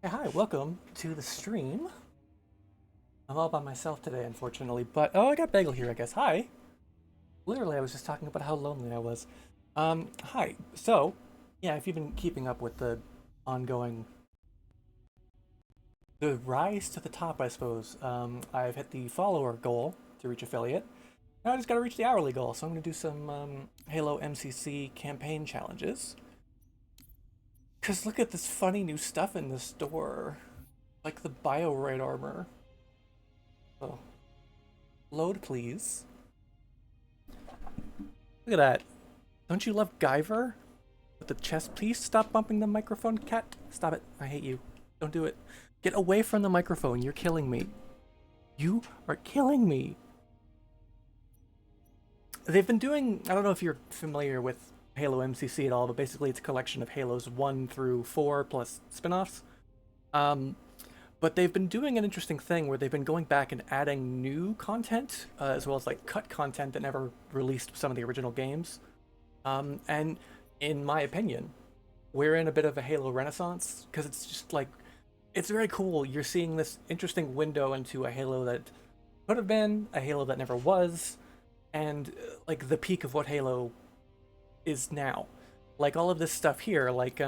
Hey, hi, welcome to the stream. I'm all by myself today, unfortunately, but oh, I got Bagel here, I guess. Hi. Literally, I was just talking about how lonely I was. Hi. So, yeah, if you've been keeping up with the ongoing, the rise to the top, I suppose, I've hit the follower goal to reach affiliate. Now I just gotta reach the hourly goal, so I'm gonna do some Halo MCC campaign challenges. Cause look at this funny new stuff in the store, like the BioRite armor. Oh, load please. Look at that. Don't you love Guyver? With the chest, please stop bumping the microphone, cat. Stop it. I hate you. Don't do it. Get away from the microphone. You're killing me. You are killing me. They've been doing, I don't know if you're familiar with Halo MCC at all, but basically it's a collection of Halos 1 through 4 plus spin-offs. Um, but they've been doing an interesting thing where they've been going back and adding new content, as well as like cut content that never released some of the original games. And in my opinion, we're in a bit of a Halo renaissance because it's just like it's very cool. You're seeing this interesting window into a Halo that could have been, a Halo that never was, and like the peak of what Halo is now. Like all of this stuff here, like I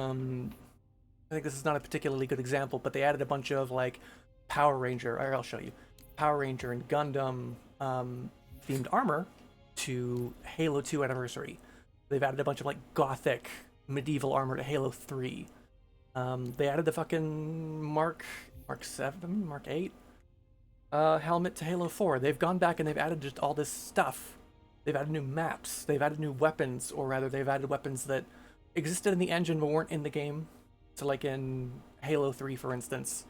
think this is not a particularly good example, but they added a bunch of like Power Ranger, or I'll show you, Power Ranger and Gundam themed armor to Halo 2 Anniversary. They've added a bunch of like gothic medieval armor to Halo 3. They added the fucking Mark 7, Mark 8 helmet to Halo 4. They've gone back and they've added just all this stuff. They've added new maps. They've added new weapons, or rather, they've added weapons that existed in the engine but weren't in the game. So, like in Halo 3, for instance,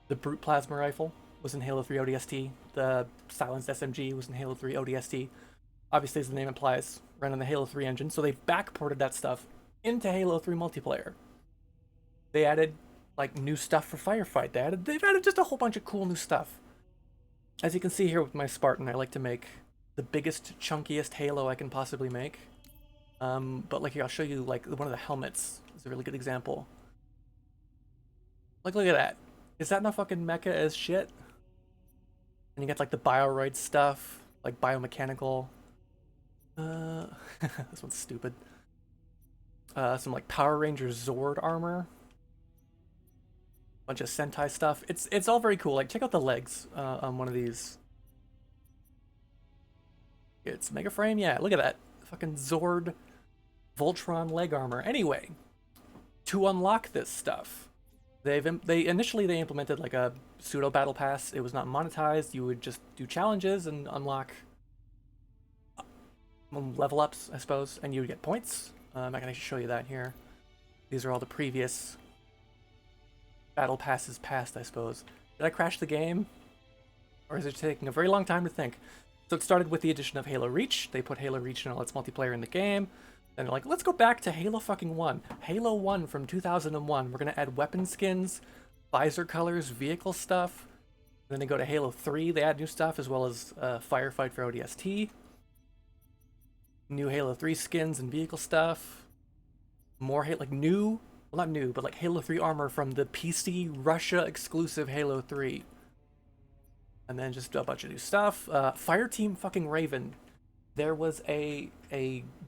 the Brute Plasma Rifle was in Halo 3 ODST. The Silenced SMG was in Halo 3 ODST. Obviously, as the name implies, ran on the Halo 3 engine. So they've backported that stuff into Halo 3 multiplayer. They added like new stuff for Firefight. They've added just a whole bunch of cool new stuff. As you can see here with my Spartan, I like to make the biggest, chunkiest Halo I can possibly make. But like here, I'll show you like one of the helmets is a really good example. Like, look at that. Is that not fucking mecha as shit? And you get like the BioRite stuff, like biomechanical. Uh, this one's stupid. Some like Power Rangers Zord armor. Bunch of Sentai stuff. It's all very cool. Like, check out the legs on one of these. It's Mega Frame. Yeah, look at that. Fucking Zord Voltron leg armor. Anyway, to unlock this stuff, they initially they implemented like a pseudo battle pass. It was not monetized. You would just do challenges and unlock level ups, I suppose, and you would get points. I can actually show you that here. These are all the previous battle passes past, I suppose. Did I crash the game? Or is it taking a very long time to think? So it started with the addition of Halo Reach. They put Halo Reach and all its multiplayer in the game. Then they're like, let's go back to Halo fucking 1. Halo 1 from 2001. We're going to add weapon skins, visor colors, vehicle stuff. Then they go to Halo 3. They add new stuff as well as Firefight for ODST. New Halo 3 skins and vehicle stuff. More like new, well not new, but like Halo 3 armor from the PC Russia exclusive Halo 3. And then just a bunch of new stuff. Fireteam fucking Raven. There was a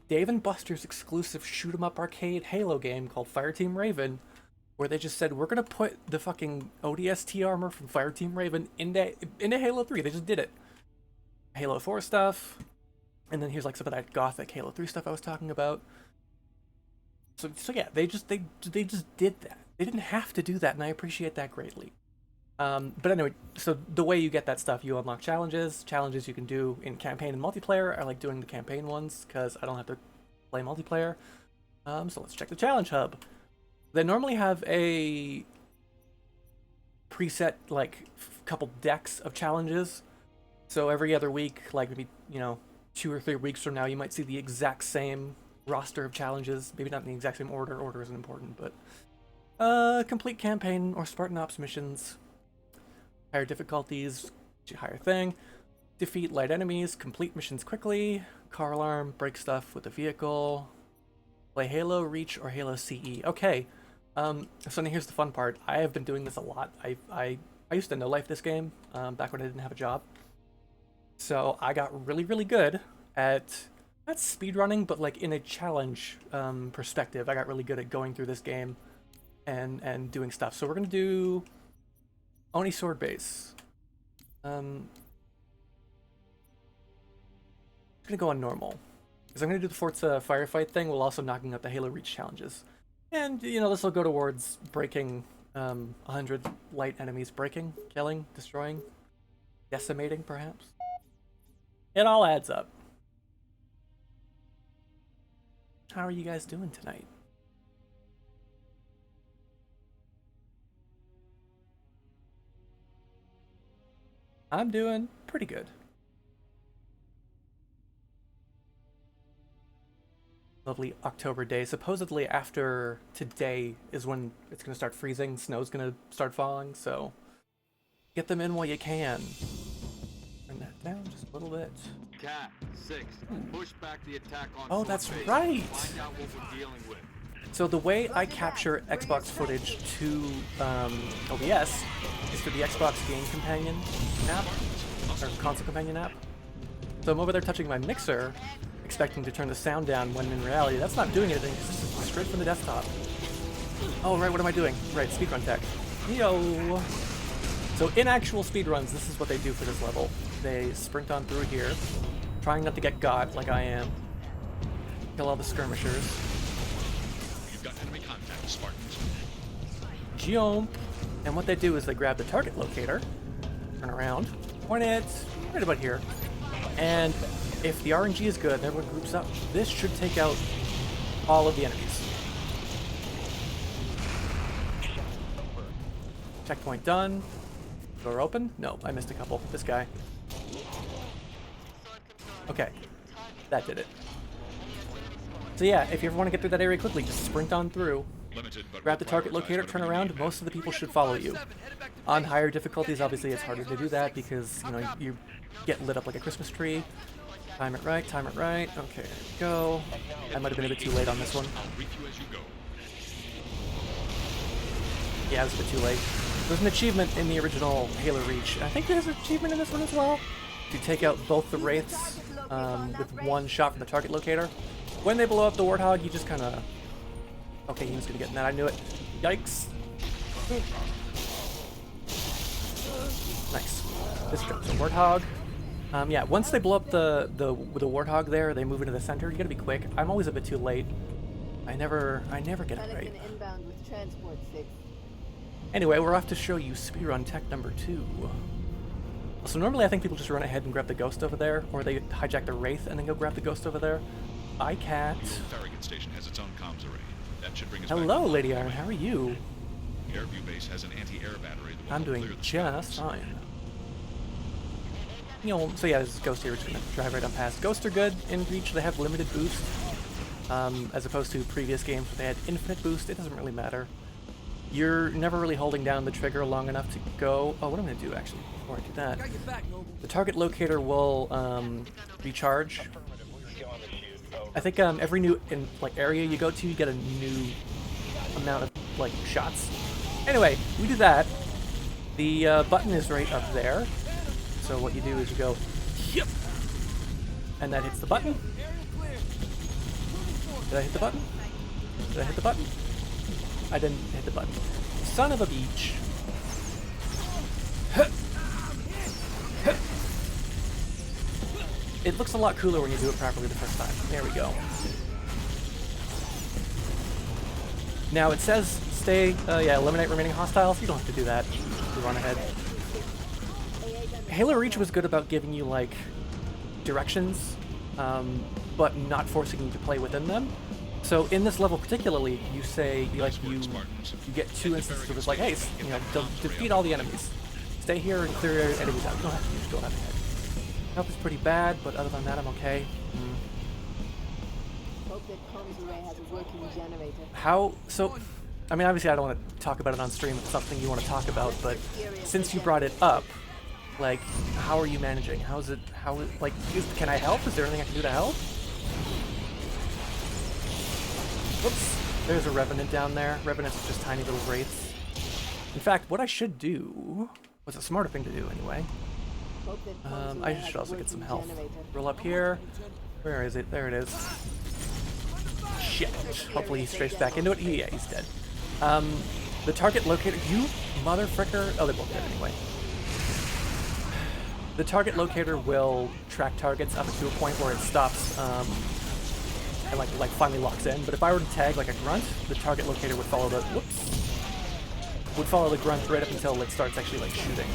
Dave & Buster's exclusive shoot 'em up arcade Halo game called Fireteam Raven, where they just said we're gonna put the fucking ODST armor from Fireteam Raven into Halo 3. They just did it. Halo 4 stuff, and then here's like some of that gothic Halo 3 stuff I was talking about. So yeah, they just did that. They didn't have to do that, and I appreciate that greatly. But anyway, so the way you get that stuff, you unlock challenges. Challenges you can do in campaign and multiplayer. I like doing the campaign ones because I don't have to play multiplayer. So let's check the challenge hub. They normally have a preset like couple decks of challenges. So every other week, like maybe 2 or 3 weeks from now, you might see the exact same roster of challenges. Maybe not in the exact same order. Order isn't important, but complete campaign or Spartan Ops missions. Higher difficulties, higher thing. Defeat light enemies, complete missions quickly. Car alarm, break stuff with the vehicle. Play Halo, Reach, or Halo CE. Okay, So now here's the fun part. I have been doing this a lot. I used to no life this game back when I didn't have a job. So I got really, really good at not speedrunning, but like in a challenge perspective. I got really good at going through this game and doing stuff. So we're gonna do Oni Sword Base. I'm gonna go on normal because I'm gonna do the Forza Firefight thing while also knocking out the Halo Reach challenges. And you know, this will go towards breaking 100 light enemies, breaking, killing, destroying, decimating, perhaps. It all adds up. How are you guys doing tonight? I'm doing pretty good. Lovely October day. Supposedly after today is when it's going to start freezing. Snow's going to start falling, so get them in while you can. Turn that down just a little bit. Cat 6, push back the attack on Oh, that's right. Find out what we're dealing with. So the way I capture Xbox footage to OBS is through the Xbox Game Companion app, or Console Companion app. So I'm over there touching my mixer, expecting to turn the sound down, when in reality that's not doing anything, it's just straight from the desktop. Oh right, what am I doing? Right, speedrun tech. Yo! So in actual speedruns, this is what they do for this level. They sprint on through here, trying not to get got like I am. Kill all the skirmishers. You've got enemy contact, Spartans. Jump! And what they do is they grab the target locator, turn around, point it right about here, and if the RNG is good and everyone groups up, this should take out all of the enemies. Checkpoint done. Door open? No, I missed a couple. This guy. Okay, that did it. So yeah, if you ever want to get through that area quickly, just sprint on through. Grab the target locator, turn around, most of the people should follow you. On higher difficulties, obviously it's harder to do that because, you know, you get lit up like a Christmas tree. Time it right, time it right. Okay, there we go. I might have been a bit too late on this one. Yeah, I was a bit too late. There's an achievement in the original Halo Reach. I think there's an achievement in this one as well. To take out both the Wraiths with one shot from the target locator. When they blow up the Warthog, you just kind of... Okay, he was going to get in that. I knew it. Yikes. Nice. This drops a Warthog. Yeah, once they blow up the Warthog there, they move into the center. You gotta be quick. I'm always a bit too late. I never get it right. Anyway, we're off to show you speedrun tech number 2. So normally I think people just run ahead and grab the ghost over there, or they hijack the Wraith and then go grab the ghost over there. I can't. Farragut Station has its own comms array. That should bring us Hello, back. Lady Iron. How are you? Airview Base has an anti-air battery that will I'm doing clear the just skies. fine. You know, so yeah, this is Ghost here. We're just gonna drive right on past. Ghosts are good in Reach. They have limited boost, as opposed to previous games where they had infinite boost. It doesn't really matter. You're never really holding down the trigger long enough to go... Oh, what I'm gonna do actually before I do that? The target locator will recharge. I think every new area you go to, you get a new amount of shots. Anyway, we do that. The button is right up there. So what you do is you go, yep, and that hits the button. Did I hit the button? Did I hit the button? I didn't hit the button. Son of a beach. It looks a lot cooler when you do it properly the first time. There we go. Now it says stay, eliminate remaining hostiles. You don't have to do that. You run ahead. Halo Reach was good about giving you directions, but not forcing you to play within them. So in this level particularly, you say you get 2 instances of it's like, hey, defeat all the enemies, stay here and clear enemies out. You don't have to just go ahead. Health is pretty bad, but other than that, I'm okay. Hope that comms array has a working generator. How so? I mean, obviously, I don't want to talk about it on stream. It's something you want to talk about, but since you brought it up. How are you managing? Can I help? Is there anything I can do to help? Whoops. There's a Revenant down there. Revenants are just tiny little wraiths. In fact, what I should do, what's a smarter thing to do anyway, Hope that Comms I Array has should a also get some working health. generator. Roll up here. Where is it? There it is. Shit. Hopefully he strafes back into it. Yeah, he's dead. The target locator, you mother fricker. Oh, they're both dead anyway. The target locator will track targets up to a point where it stops and like finally locks in. But if I were to tag like a grunt, the target locator would follow the would follow the grunt right up until it starts actually like shooting.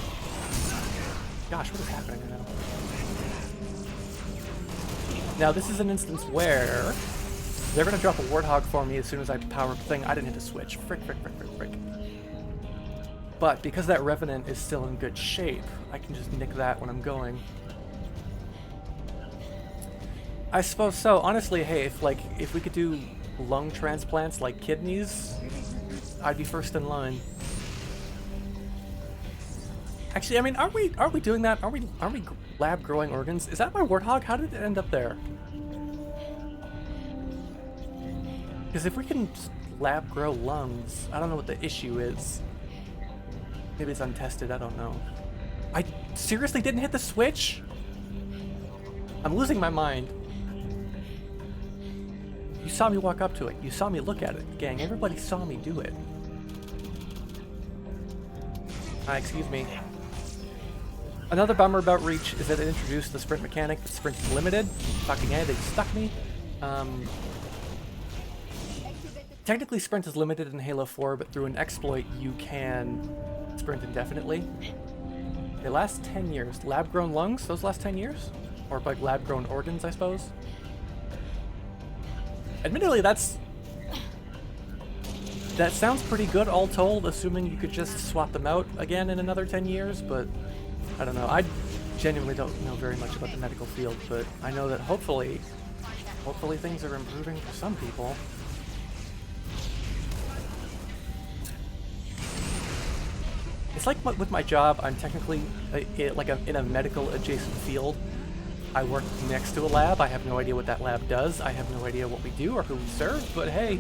Gosh, what is happening right now? Now this is an instance where they're gonna drop a Warthog for me as soon as I power up the thing. I didn't hit the switch. Frick. But because that Revenant is still in good shape, I can just nick that when I'm going. I suppose so. Honestly, hey, if we could do lung transplants like kidneys, I'd be first in line. Actually, I mean, are we doing that? Are we lab growing organs? Is that my Warthog? How did it end up there? Because if we can lab grow lungs, I don't know what the issue is. Maybe it's untested, I don't know. I seriously didn't hit the switch? I'm losing my mind. You saw me walk up to it. You saw me look at it. Gang, everybody saw me do it. Excuse me. Another bummer about Reach is that it introduced the sprint mechanic, but sprint is limited. Fucking A, they stuck me. Technically sprint is limited in Halo 4, but through an exploit you can sprint indefinitely. They last 10 years. Lab-grown lungs, those last 10 years? Or like lab-grown organs, I suppose? Admittedly, that sounds pretty good all told, assuming you could just swap them out again in another 10 years, but I don't know. I genuinely don't know very much about the medical field, but I know that hopefully things are improving for some people. It's like with my job, I'm technically in a medical adjacent field. I work next to a lab. I have no idea what that lab does. I have no idea what we do or who we serve, but hey,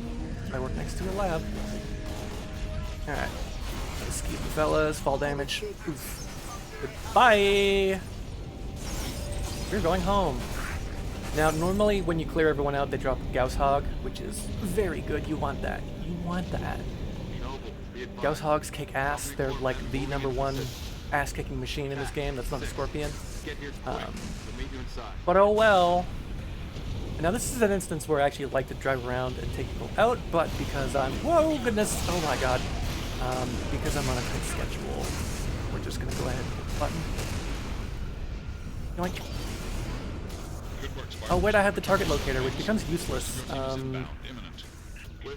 I work next to a lab. Alright. Excuse me, fellas. Fall damage. Oof. Goodbye! You're going home. Now, normally when you clear everyone out, they drop a Gauss Hog, which is very good. You want that. You want that. Gauss Hogs kick ass. They're like the #1 ass-kicking machine in this game. That's not a Scorpion. But oh well. Now this is an instance where I actually like to drive around and take people out, but because I'm... Whoa, goodness! Oh my god. Because I'm on a tight schedule, we're just gonna go ahead and hit the button. Yoink. Oh wait, I have the target locator, which becomes useless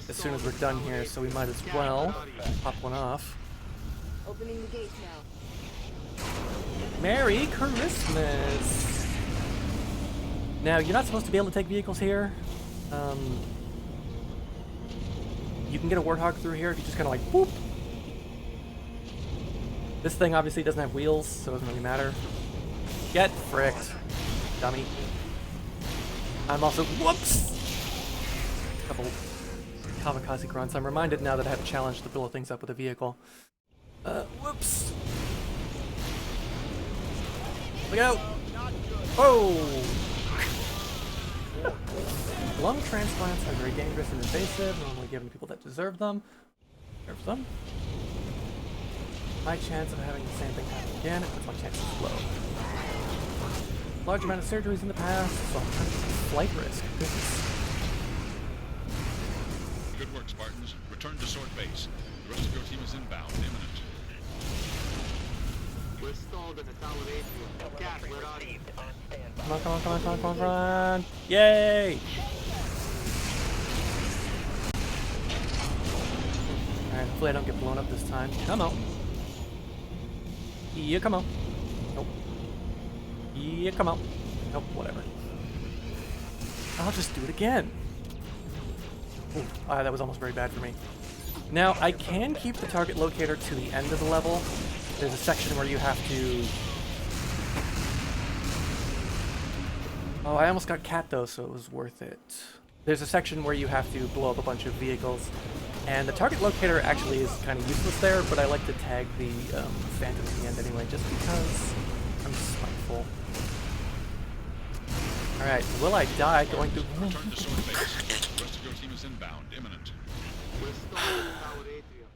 as soon as we're done here, so we might as well pop one off. Opening the gate now. Merry Christmas! Now, you're not supposed to be able to take vehicles here. You can get a Warthog through here if you just kind of like, whoop! This thing obviously doesn't have wheels, so it doesn't really matter. Get fricked, dummy. I'm also, whoops! Couple kamikaze grunts. I'm reminded now that I have a challenge to blow things up with a vehicle. Whoops! Look out! Oh! Lung transplants are very dangerous and invasive, normally given to people that deserve them. Deserve them. My chance of having the same thing happen again, it puts my chances low. Large amount of surgeries in the past, so I'm trying to take flight risk. Goodness. Good work, Spartans. Return to Sword Base. The rest of your team is inbound, imminent. We're stalled in the tower atrium. Cat, where are you? Come on. Yay! Alright, hopefully I don't get blown up this time. Come on. Yeah, come on. Nope. Yeah, come on. Nope, whatever. I'll just do it again. Ooh, that was almost very bad for me. Now, I can keep the target locator to the end of the level. There's a section where you have to... Oh, I almost got Cat though, so it was worth it. there's a section where you have to blow up a bunch of vehicles, and the target locator actually is kind of useless there, but I like to tag the Phantom at the end anyway, just because I'm spiteful. Alright, will I die going through... Return to sword base. The rest of your team is inbound, imminent. We're stalled in Tower Atrium.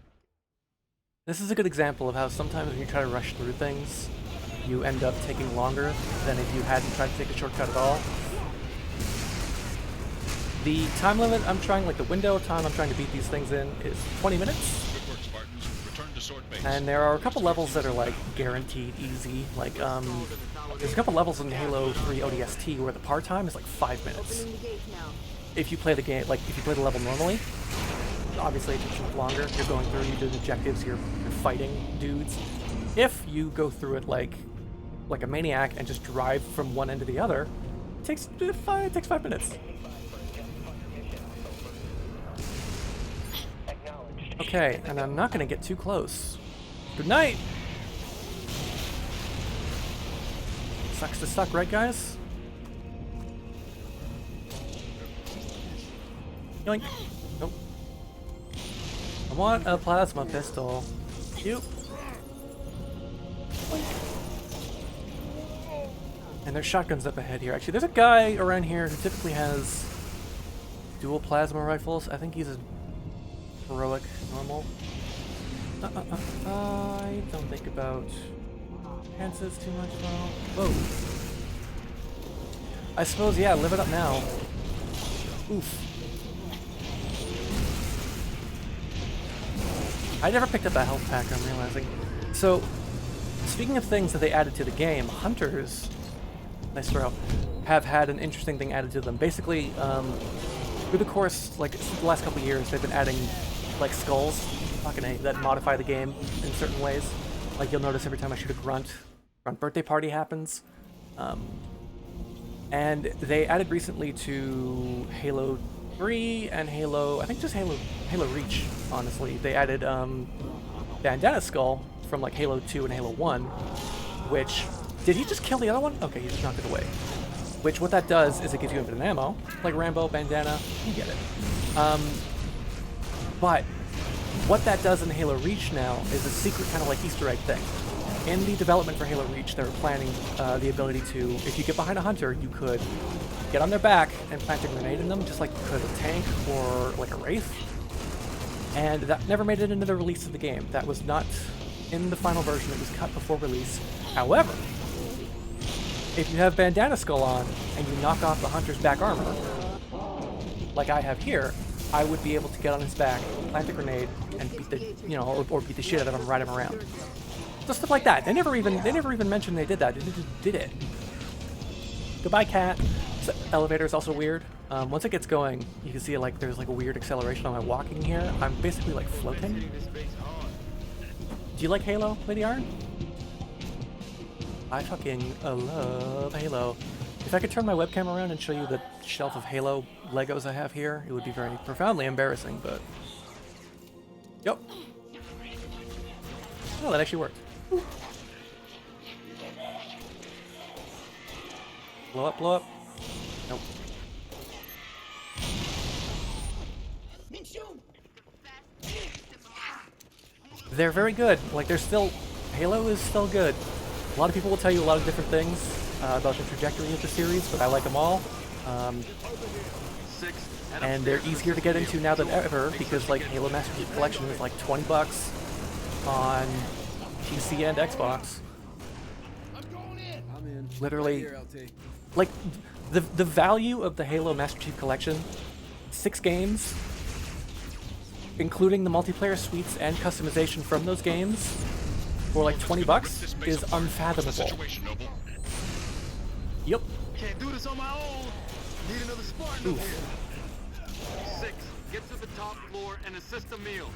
This is a good example of how sometimes when you try to rush through things, you end up taking longer than if you hadn't tried to take a shortcut at all. The time limit I'm trying, like the window of time I'm trying to beat these things in, is 20 minutes. Good work, Spartans. Return to sword base. And there are a couple levels that are like guaranteed easy. Like there's a couple levels in Halo 3 ODST where the par time is like 5 minutes. Opening the gate now. If you play the game, like if you play the level normally, obviously it takes you longer. You're going through, you do objectives, you're fighting dudes. If you go through it like a maniac and just drive from one end to the other, it takes 5 minutes. Okay, and I'm not gonna get too close. Good night! Sucks to suck, right guys? Yoink! Nope. I want a plasma pistol. You. And there's shotguns up ahead here. Actually, there's a guy around here who typically has dual plasma rifles. I think he's a heroic normal. I don't think about chances too much though. Whoa. I suppose, yeah, live it up now. Oof. I never picked up that health pack, I'm realizing. So, speaking of things that they added to the game, hunters, nice throw, have had an interesting thing added to them. Basically, through the course, like the last couple of years, they've been adding like skulls, fucking A, that modify the game in certain ways. Like you'll notice every time I shoot a grunt birthday party happens. And they added recently to Halo 3 and Halo, I think just Halo Reach, honestly. They added Bandana Skull from like Halo 2 and Halo 1, which, did he just kill the other one? Okay, he just knocked it away. Which, what that does is it gives you infinite ammo, like Rambo, Bandana, you get it. But what that does in Halo Reach now is a secret kind of like Easter egg thing. In the development for Halo Reach, they were planning the ability to, if you get behind a hunter, you could get on their back and plant a grenade in them, just like you could a tank or like a Wraith. And that never made it into the release of the game. That was not in the final version. It was cut before release. However, if you have Bandana Skull on and you knock off the hunter's back armor, like I have here, I would be able to get on his back, plant a grenade, and beat the, you know, or beat the shit out of him, ride him around. So stuff like that. They never even mentioned they did that. They just did it. Goodbye, cat. This elevator is also weird. Once it gets going, you can see like there's like a weird acceleration on my walking here. I'm basically like floating. Do you like Halo, Lady Iron? I fucking love Halo. If I could turn my webcam around and show you the shelf of Halo Legos I have here, it would be very profoundly embarrassing, but... Yup. Oh, that actually worked. Blow up, blow up. Nope. They're very good. Like, they're still... Halo is still good. A lot of people will tell you a lot of different things about the trajectory of the series, but I like them all. And they're easier to get into now than ever because like Halo Master Chief Collection is like $20 on PC and Xbox. Literally, like the value of the Halo Master Chief Collection, 6 games, including the multiplayer suites and customization from those games, for like $20 is unfathomable. Yep. Can't do this on my own. Need another Spartan. Oof. 6, get to the top floor and assist the meal.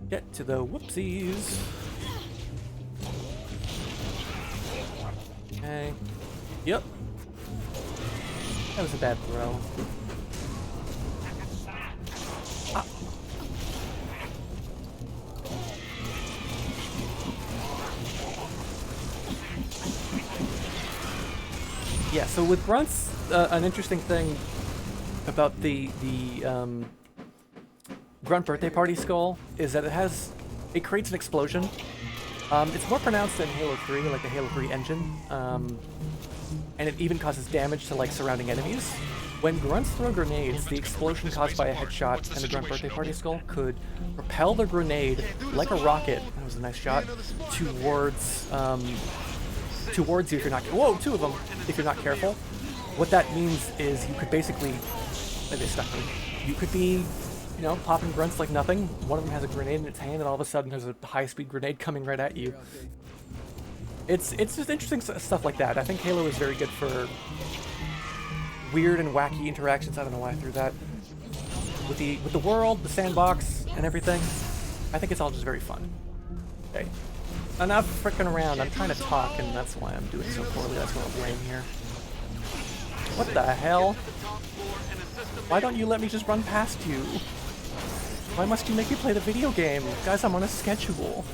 Get to the whoopsies. Okay. Yep. That was a bad throw. Ah. Yeah, so with grunts, an interesting thing about the Grunt Birthday Party skull is that it creates an explosion. It's more pronounced than Halo 3, like the Halo 3 engine, and it even causes damage to like surrounding enemies. When grunts throw grenades, the explosion caused by a headshot and the Grunt Birthday Party skull could propel the grenade like a rocket. That was a nice shot. Towards you if you're not. Whoa, two of them! If you're not careful. What that means is you could basically. They stuck me. You could be, you know, popping grunts like nothing. One of them has a grenade in its hand, and all of a sudden there's a high-speed grenade coming right at you. It's just interesting stuff like that. I think Halo is very good for weird and wacky interactions. I don't know why I threw that. With the world, the sandbox, and everything. I think it's all just very fun. Okay. Enough frickin' around. I'm trying to talk, and that's why I'm doing so poorly. That's what I'm blame here. What the hell? Why don't you let me just run past you? Why must you make me play the video game? Guys, I'm on a schedule.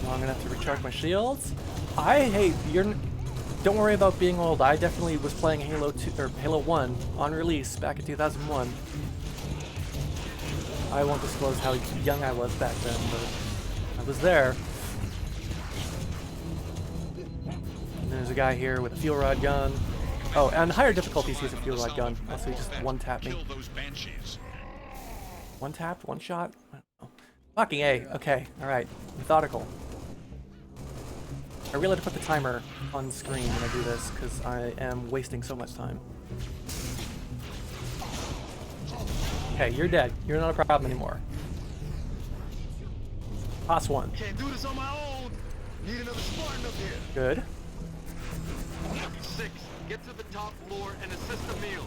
Long enough to recharge my shields. Don't worry about being old. I definitely was playing Halo 2 or Halo 1 on release back in 2001. I won't disclose how young I was back then, but I was there. And there's a guy here with a fuel rod gun. Oh, and higher difficulties he has a fuel rod gun. Also, he just one-tapped me. One tap? One shot? I don't know. Fucking A. Okay, alright. Methodical. I really have to put the timer on screen when I do this, because I am wasting so much time. Okay, you're dead. You're not a problem anymore. Toss one. Can't do this on my own. Need another Spartan up here. Good. 6, get to the top floor and assist the meal.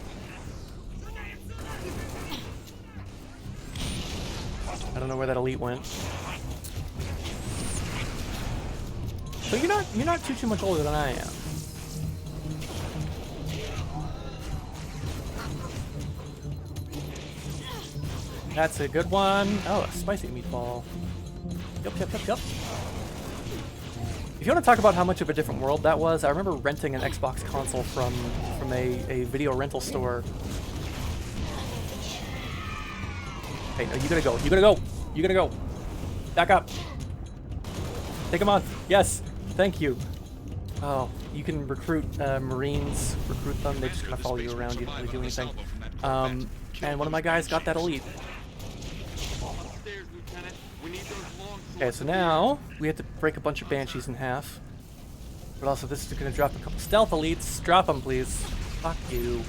I don't know where that elite went. So you're not too much older than I am. That's a good one. Oh, a spicy meatball. Yup. If you want to talk about how much of a different world that was, I remember renting an Xbox console from a video rental store. Hey, no, you gotta go. You gotta go. Back up. Take him on. Yes. Thank you. Oh, you can recruit Marines. Recruit them. They just kind of follow you around. You don't really do anything. And one of my guys got that elite. Upstairs, Lieutenant. We need those long Okay, swords. so now we have to break a bunch of Banshees in half. But also, this is going to drop a couple stealth elites. Drop them, please. Fuck you.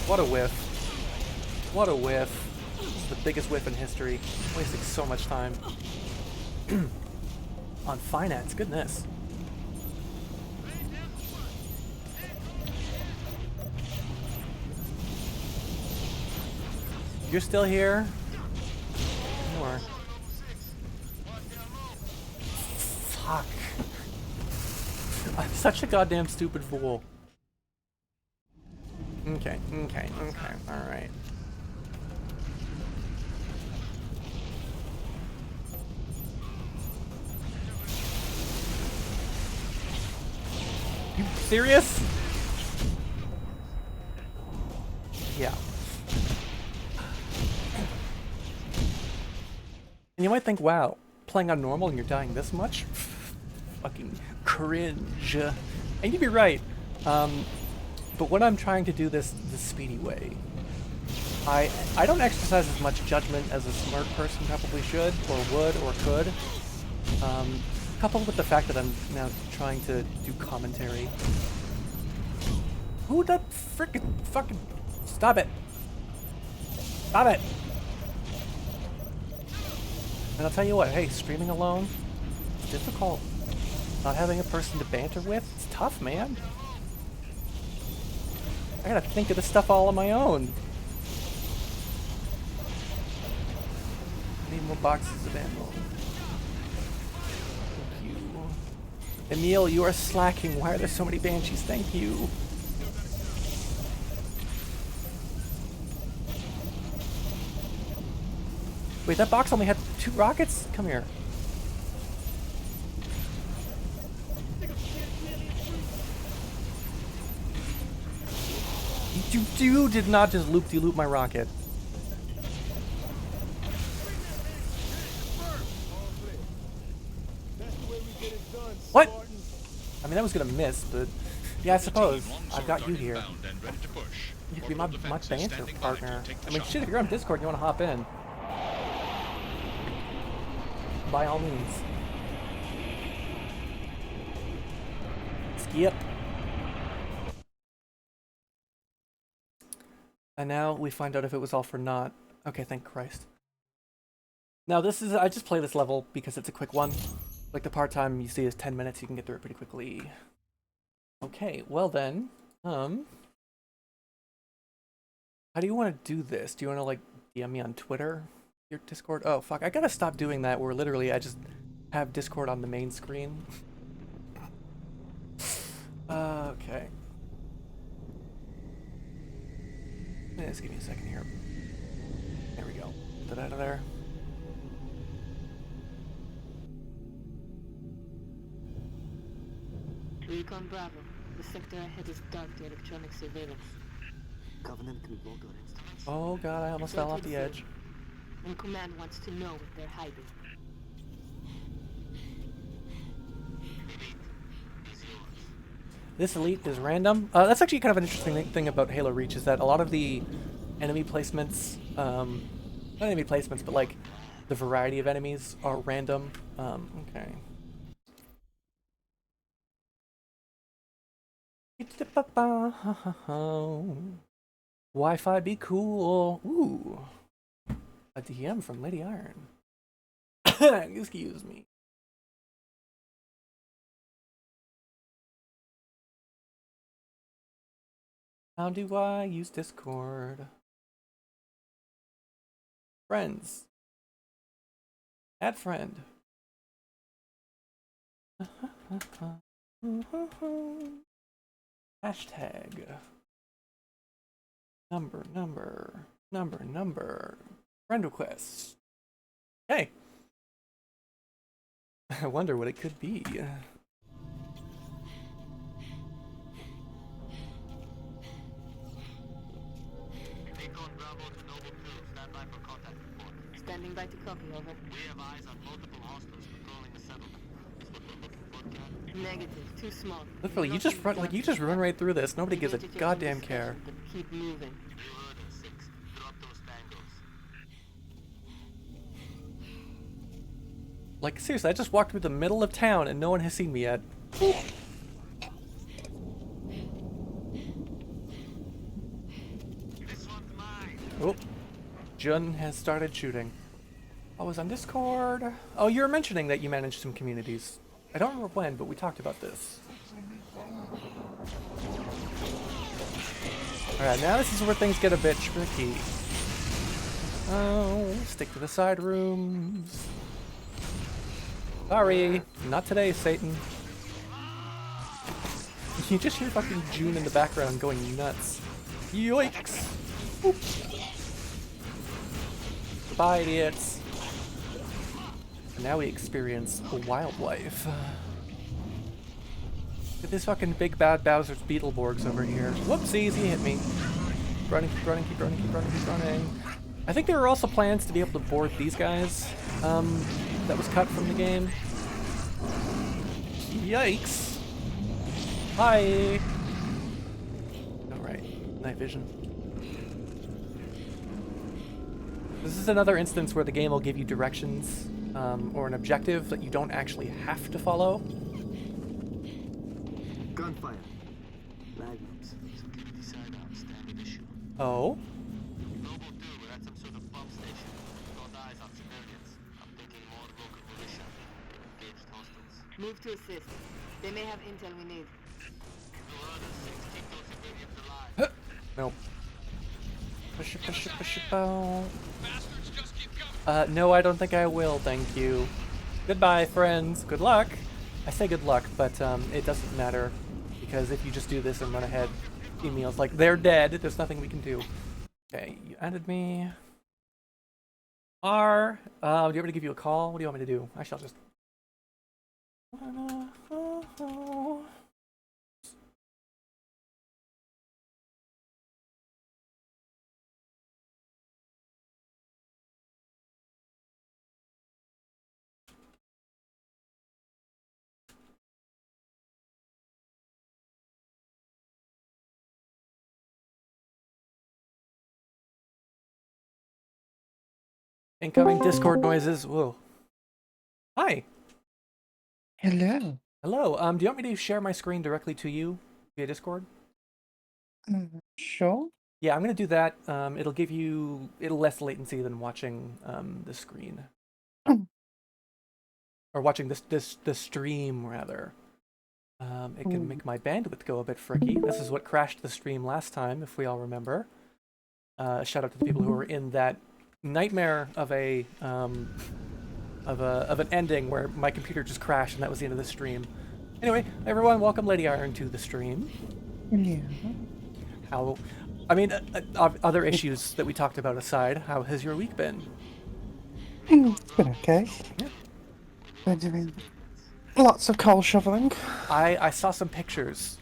What a whiff. What a whiff. This is the biggest whiff in history. Wasting so much time. On finance, goodness. You're still here? More. Fuck. I'm such a goddamn stupid fool. Okay, alright. You serious? Yeah. And you might think, wow, playing on normal and you're dying this much? Fucking cringe. And you'd be right. But when I'm trying to do this the speedy way, I don't exercise as much judgment as a smart person probably should, or would, or could. Coupled with the fact that I'm now trying to do commentary. Who the frickin' fucking... Stop it! Stop it! And I'll tell you what, hey, streaming alone, it's difficult. Not having a person to banter with, it's tough, man. I gotta think of this stuff all on my own. Need more boxes of ammo. Thank you. Emil, you are slacking. Why are there so many Banshees? Thank you. Wait, that box only had 2 rockets? Come here. You did not just loop-de-loop my rocket. What? I mean, that was gonna miss, but yeah, I suppose. I've got you here. You could be my banter partner. I mean, shit, if you're on Discord and you want to hop in, by all means. Skip. And now we find out if it was all for naught. Okay, thank Christ. Now this is, I just play this level because it's a quick one. Like the part time you see is 10 minutes, you can get through it pretty quickly. Okay, well then, how do you want to do this? Do you want to like DM me on Twitter? Your Discord? Oh fuck, I gotta stop doing that where literally I just have Discord on the main screen. Okay. Just give me a second here. There we go. Get that out of there. Recon Bravo. The sector ahead is dark to electronic surveillance. Covenant can block our instruments. Oh god, I almost fell off the edge. And Command wants to know what they're hiding. This elite is random. That's actually kind of an interesting thing about Halo Reach is that a lot of the enemy placements, not enemy placements, but like the variety of enemies are random. Okay. Wi-Fi be cool. Ooh. A DM from Lady Iron. Excuse me. How do I use Discord? Friends. Add friend. Hashtag. Number. Friend requests. Hey. I wonder what it could be. Recon Bravo to Noble 2. Stand by for contact report. Standing by to copy, over. We have eyes on multiple hostiles patrolling the settlement. Is what we're looking for, Cat? Negative. Too small. Literally, you just run like you just run right through this. Nobody gives a goddamn care. But keep moving. You heard us, 6. Drop those tangos. Like seriously, I just walked through the middle of town and no one has seen me yet. This one's mine. Oh, Jun has started shooting. I was on Discord. Oh, you were mentioning that you managed some communities. I don't remember when, but we talked about this. Alright, now this is where things get a bit tricky. Oh, stick to the side rooms. Sorry, not today, Satan. You just hear fucking June in the background going nuts. Yoicks! Oop. Goodbye, idiots. And now we experience a wildlife. Look at this fucking big bad Bowser's Beetleborgs over here. Whoopsies, he hit me. Keep running. I think there were also plans to be able to board these guys. That was cut from the game. Yikes. Hi. Alright, night vision. This is another instance where the game will give you directions or an objective that you don't actually have to follow. Gunfire. Magnums. Security sidearm, standard issue. Oh? Noble 2, we're at some sort of pump station. Got eyes on civilians. I'm thinking more local militia. Engaged hostiles. Move to assist. They may have intel we need. You heard us, 6. Keep those civilians alive. Nope. No, I don't think I will, thank you. Goodbye, friends. Good luck. I say good luck, but it doesn't matter. Because if you just do this and run ahead, emails like, they're dead, there's nothing we can do. Okay, you added me. Do you want me to give you a call? What do you want me to do? I shall just... Incoming Discord noises. Whoa. Hi. Hello. Hello. Do you want me to share my screen directly to you via Discord? Sure. Yeah, I'm gonna do that. It'll less latency than watching the screen. Or watching the stream rather. It can make my bandwidth go a bit fricky. This is what crashed the stream last time, if we all remember. Shout out to the people who were in that nightmare of an ending where my computer just crashed and that was the end of the stream. Anyway, everyone, welcome Lady Iron to the stream. Yeah. Other issues that we talked about aside, how has your week been? It's been okay. Yeah. Been doing lots of coal shoveling. I saw some pictures.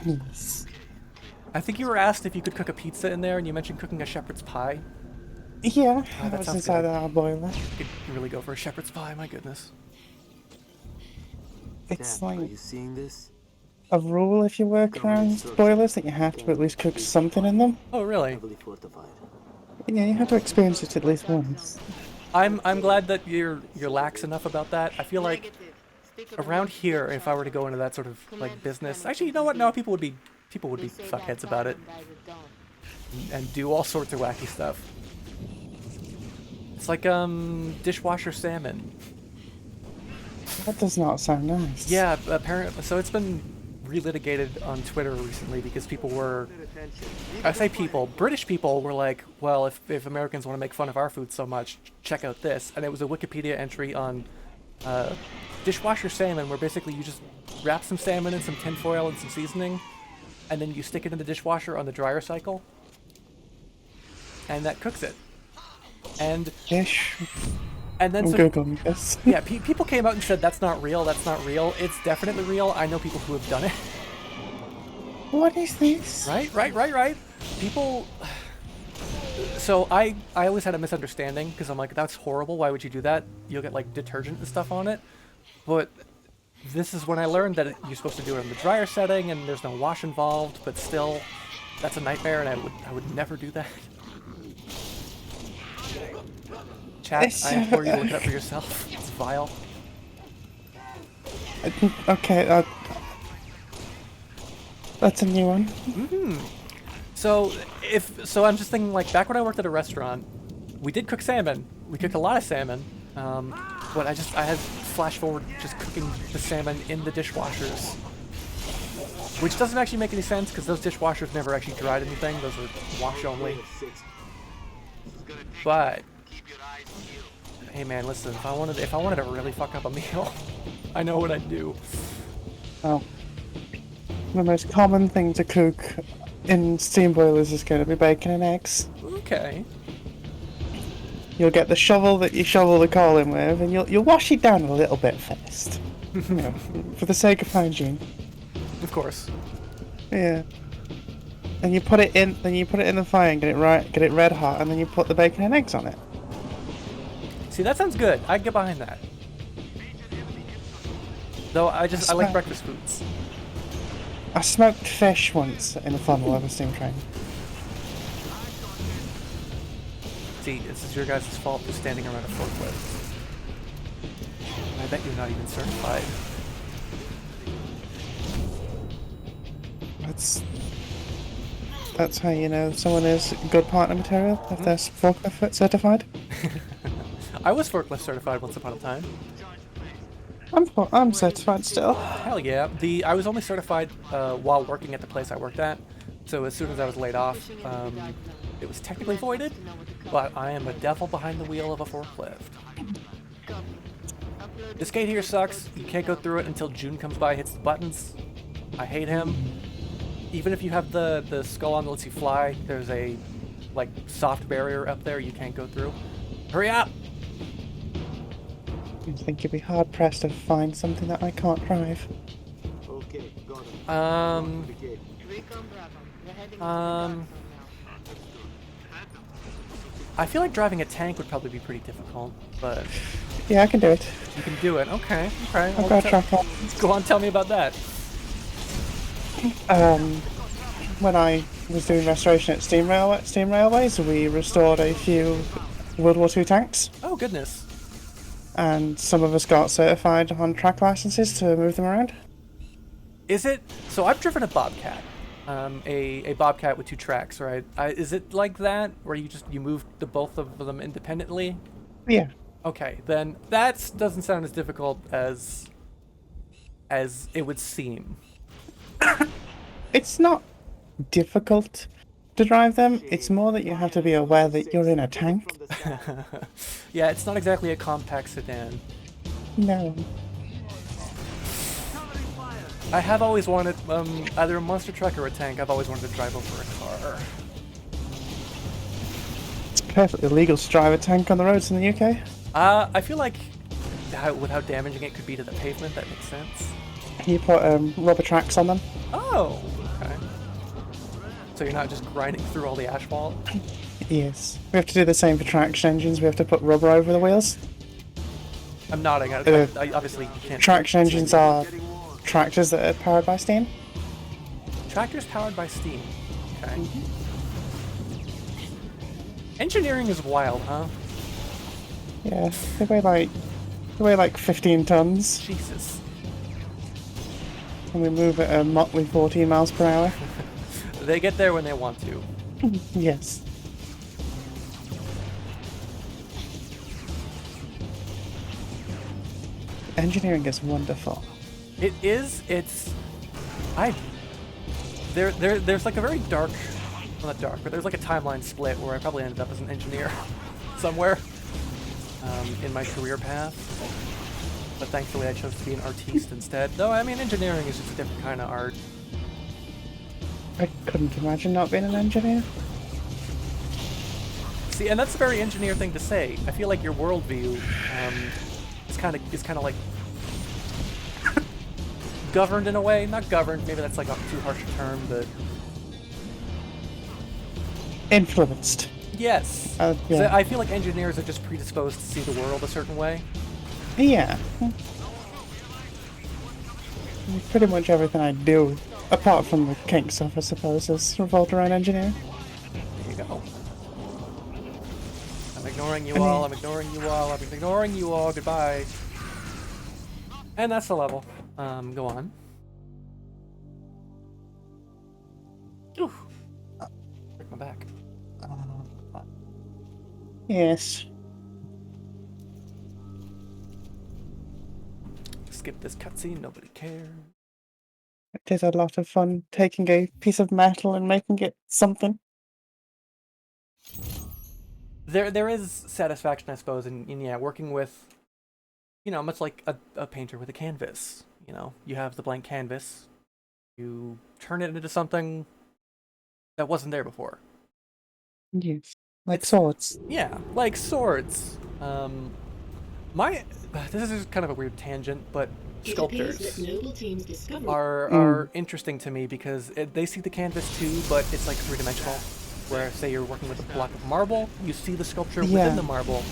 Yes. I think you were asked if you could cook a pizza in there, and you mentioned cooking a shepherd's pie. Yeah, Oh, that I was sounds inside good. our boiler. You could really go for a shepherd's pie, my goodness. It's Dad, are like you seeing this? a rule if you work around boilers that you have to at least cook something in them. Oh, really? Heavily fortified. Yeah, you have to experience it at least once. I'm glad that you're lax enough about that. I feel like Negative. Speak of around the here, mission if I were to go into that sort of like business, actually, you know what? No, people would be They say that fuckheads about it died at dawn. and do all sorts of wacky stuff. It's like dishwasher salmon. That does not sound nice. Yeah, apparently. So it's been relitigated on Twitter recently because people were, I say people, British people were like, well, if Americans want to make fun of our food so much, check out this. And it was a Wikipedia entry on dishwasher salmon, where basically you just wrap some salmon in some tin foil and some seasoning, and then you stick it in the dishwasher on the dryer cycle, and that cooks it. And Ish. then I'm so, googling this. yeah, people came out and said that's not real. That's not real. It's definitely real. I know people who have done it. What is this? Right. People. So I always had a misunderstanding because I'm like, that's horrible. Why would you do that? You'll get like detergent and stuff on it. But this is when I learned that you're supposed to do it in the dryer setting and there's no wash involved. But still, that's a nightmare, and I would never do that. Chat, It's, I implore you to look it up for yourself. It's vile. Okay, that's a new one. So I'm just thinking, like, back when I worked at a restaurant, we did cook salmon. We cooked a lot of salmon, but I had flash forward just cooking the salmon in the dishwashers, which doesn't actually make any sense because those dishwashers never actually dried anything. Those were wash only. But Keep your eyes peeled. hey, man, listen, if I wanted to really fuck up a meal, I know what I'd do. Oh. The most common thing to cook in steam boilers is going to be bacon and eggs. Okay. You'll get the shovel that you shovel the coal in with, and you'll wash it down a little bit first. You know, for the sake of hygiene. Of course. Yeah. And you put it in the fire and get it red hot, and then you put the bacon and eggs on it. See, that sounds good. I'd get behind that. Though I like breakfast foods. I smoked fish once in a funnel of a steam train. See, this is your guys' fault for standing around a forklift. I bet you're not even certified. That's how you know someone is good partner material, if they're forklift certified. I was forklift certified once upon a time. I'm certified still. Hell yeah. I was only certified while working at the place I worked at. So as soon as I was laid off, it was technically voided, but I am a devil behind the wheel of a forklift. This gate here sucks. You can't go through it until June comes by, hits the buttons. I hate him. Even if you have the skull on that lets you fly, there's a like soft barrier up there you can't go through. Hurry up! I think you'd be hard pressed to find something that I can't drive. Okay, got him. Recon Bravo. We're heading into the dark zone now. I feel like driving a tank would probably be pretty difficult, but Yeah, I can do it. you can do it. Okay. I've got a track on. Go on, tell me about that. When I was doing restoration at Steam Railways. We restored a few World War II tanks, Oh goodness. and some of us got certified on track licenses to move them around. Is it? So I've driven a Bobcat, a Bobcat with 2 tracks, right? Is it like that, where you move the both of them independently? Yeah. Okay, then that doesn't sound as difficult as it would seem. It's not difficult to drive them. It's more that you have to be aware that you're in a tank. Yeah, it's not exactly a compact sedan. No. I have always wanted either a monster truck or a tank. I've always wanted to drive over a car. It's perfectly legal to drive a tank on the roads in the UK. I feel like with how damaging it could be to the pavement, that makes sense. You put rubber tracks on them. Oh, okay. So you're not just grinding through all the asphalt? Yes. We have to do the same for traction engines. We have to put rubber over the wheels. I'm nodding. I obviously can't. Traction engines are tractors that are powered by steam. Tractors powered by steam. Okay. Engineering is wild, huh? Yeah, they weigh like 15 tons, Jesus. and we move at a motley 14 miles per hour. They get there when they want to. Yes. Engineering is wonderful. It is. It's. There's like a very dark, well, not dark, but there's like a timeline split where I probably ended up as an engineer somewhere in my career path. But thankfully I chose to be an artiste instead. Though, I mean, engineering is just a different kind of art. I couldn't imagine not being an engineer. See, and that's a very engineer thing to say. I feel like your worldview is kind of like governed in a way. Not governed, maybe that's like a too harsh a term, but Influenced. yes. Yeah. So I feel like engineers are just predisposed to see the world a certain way. Yeah. Pretty much everything I do, apart from the kink stuff, I suppose, is revolved around engineering. There you go. I'm ignoring you all, I'm ignoring you all, I'm ignoring you all, goodbye. And that's the level. Go on. Oof. Break my back. Yes. Skip this cutscene, nobody cares. It is a lot of fun taking a piece of metal and making it something. There is satisfaction, I suppose, in yeah, working with, you know, much like a painter with a canvas. You know, you have the blank canvas, you turn it into something that wasn't there before. Yes. Like swords. Yeah, like swords. This is kind of a weird tangent, but sculptors are interesting to me because they see the canvas too, but it's like 3-dimensional. Where, say, you're working with a block of marble, you see the sculpture within the marble,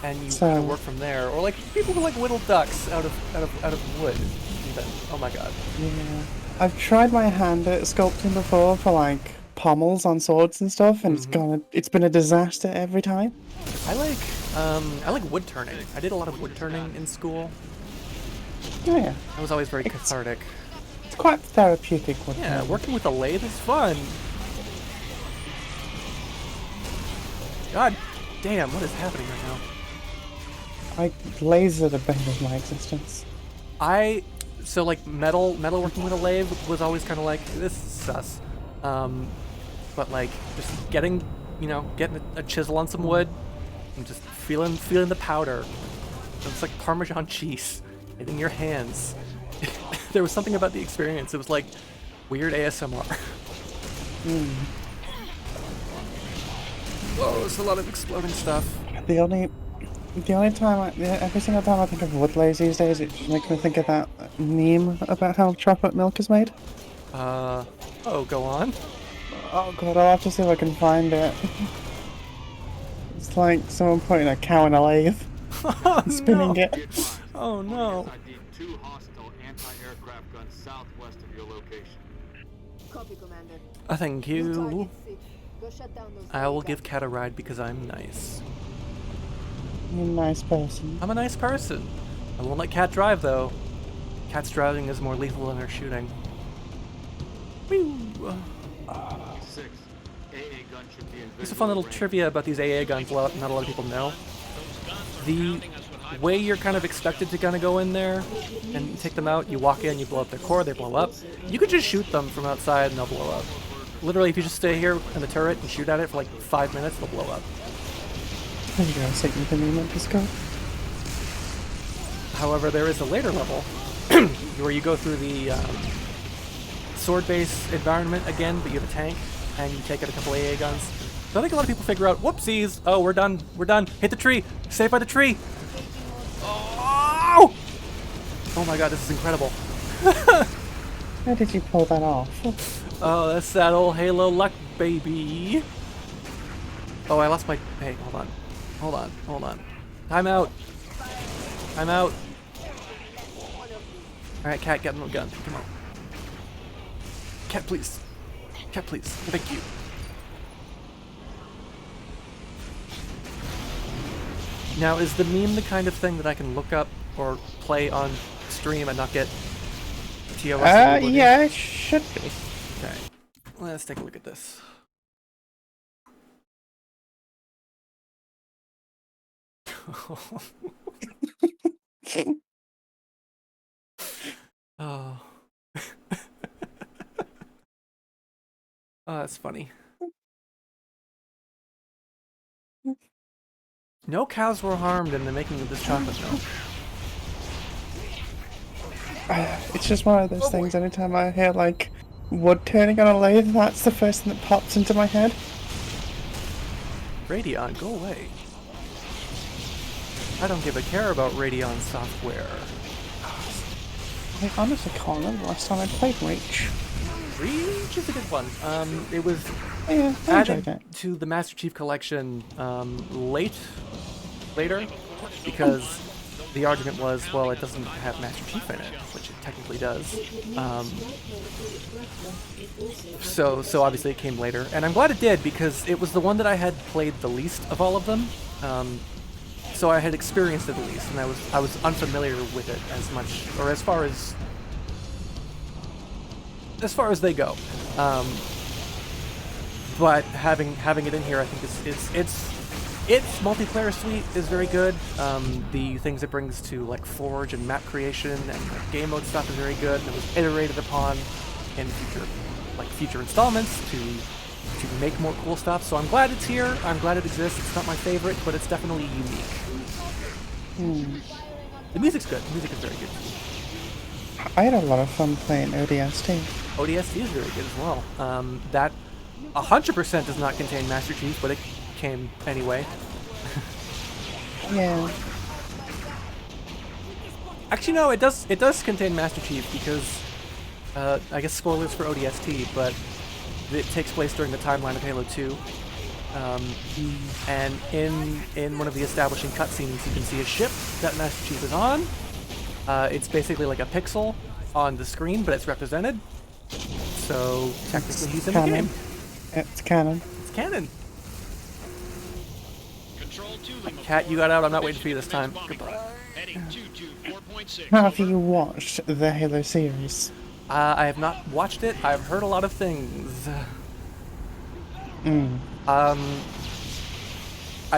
and you kind of work from there. Or like people who like whittle ducks out of wood. Even. Oh my god. Yeah. I've tried my hand at sculpting before for like pommels on swords and stuff, and it's been a disaster every time. I like wood turning. I did a lot of wood turning in school. Oh yeah. That was always very cathartic. It's quite therapeutic. Yeah, working with a lathe is fun. God damn, what is happening right now? I lasered a bit of my existence. So like metal working with a lathe was always kind of like, this is sus. But like just getting a chisel on some wood and just feeling the powder. It's like Parmesan cheese hitting your hands. There was something about the experience. It was like weird ASMR. Oh, it's a lot of exploding stuff. The only time every single time I think of wood lasers these days, it makes me think of that meme about how chocolate milk is made. Oh, go on. Oh god, I'll have to see if I can find it. It's like someone putting a cow in a lathe, spinning it. Oh no. ID 2 hostile anti-aircraft guns southwest of your location. Copy, Commander. Thank New you. target fixed. Go shut down those I will guys. give Cat a ride because I'm nice. You're a nice person. I'm a nice person. I won't let Cat drive though. Cat's driving is more lethal than her shooting. Whew. 6. AA gun should be in There's a fun little trivia about these AA guns not a lot of people know. The way you're kind of expected to kind of go in there and take them out, you walk in, you blow up their core, they blow up. You could just shoot them from outside and they'll blow up. Literally, if you just stay here in the turret and shoot at it for like 5 minutes, they'll blow up. There you go, Satan can remember to go. However, there is a later level where you go through the sword base environment again, but you have a tank and you take out a couple AA guns. So I think a lot of people figure out, whoopsies, oh, we're done, hit the tree, stay by the tree. Oh! Oh my god, this is incredible. How did you pull that off? Oh, that's that old Halo luck, baby. Oh, I lost my... Hey, hold on. Time out. Alright, Cat, get him a gun. Come on. Cat, please. Thank you. Now, is the meme the kind of thing that I can look up or play on stream and not get TOS? Yeah, it should be. Okay, let's take a look at this. Oh. Oh, that's funny. No cows were harmed in the making of this chocolate milk. It's just one of those things, anytime I hear, like, wood turning on a lathe, that's the first thing that pops into my head. Radeon, go away. I don't give a care about Radeon software. I honestly can't remember last time I played Reach. Reach is a good one. It was Yeah, I enjoyed added it. to the Master Chief Collection later, because the argument was, well, it doesn't have Master Chief in it, which it technically does. So obviously it came later, and I'm glad it did because it was the one that I had played the least of all of them. So I had experienced it the least, and I was unfamiliar with it as much, or as far as they go. But having it in here, I think its multiplayer suite is very good. The things it brings to like Forge and map creation and like, game mode stuff is very good, and it was iterated upon in future installments to make more cool stuff. So I'm glad it's here. I'm glad it exists. It's not my favorite, but it's definitely unique. The music's good. The music is very good. I had a lot of fun playing ODST. ODST is very good as well. That 100% does not contain Master Chief, but it came anyway. Yeah. Actually, no, it does contain Master Chief because I guess spoilers for ODST, but it takes place during the timeline of Halo 2. And in one of the establishing cutscenes, you can see a ship that Master Chief is on. It's basically like a pixel on the screen, but it's represented. So technically, he's in the game. It's canon. It's canon. Control 2, Lima Cat, you got out. I'm not waiting for you this time. Bombing. Goodbye. Heading 224.6. Have you watched the Halo series? I have not watched it. I've heard a lot of things. I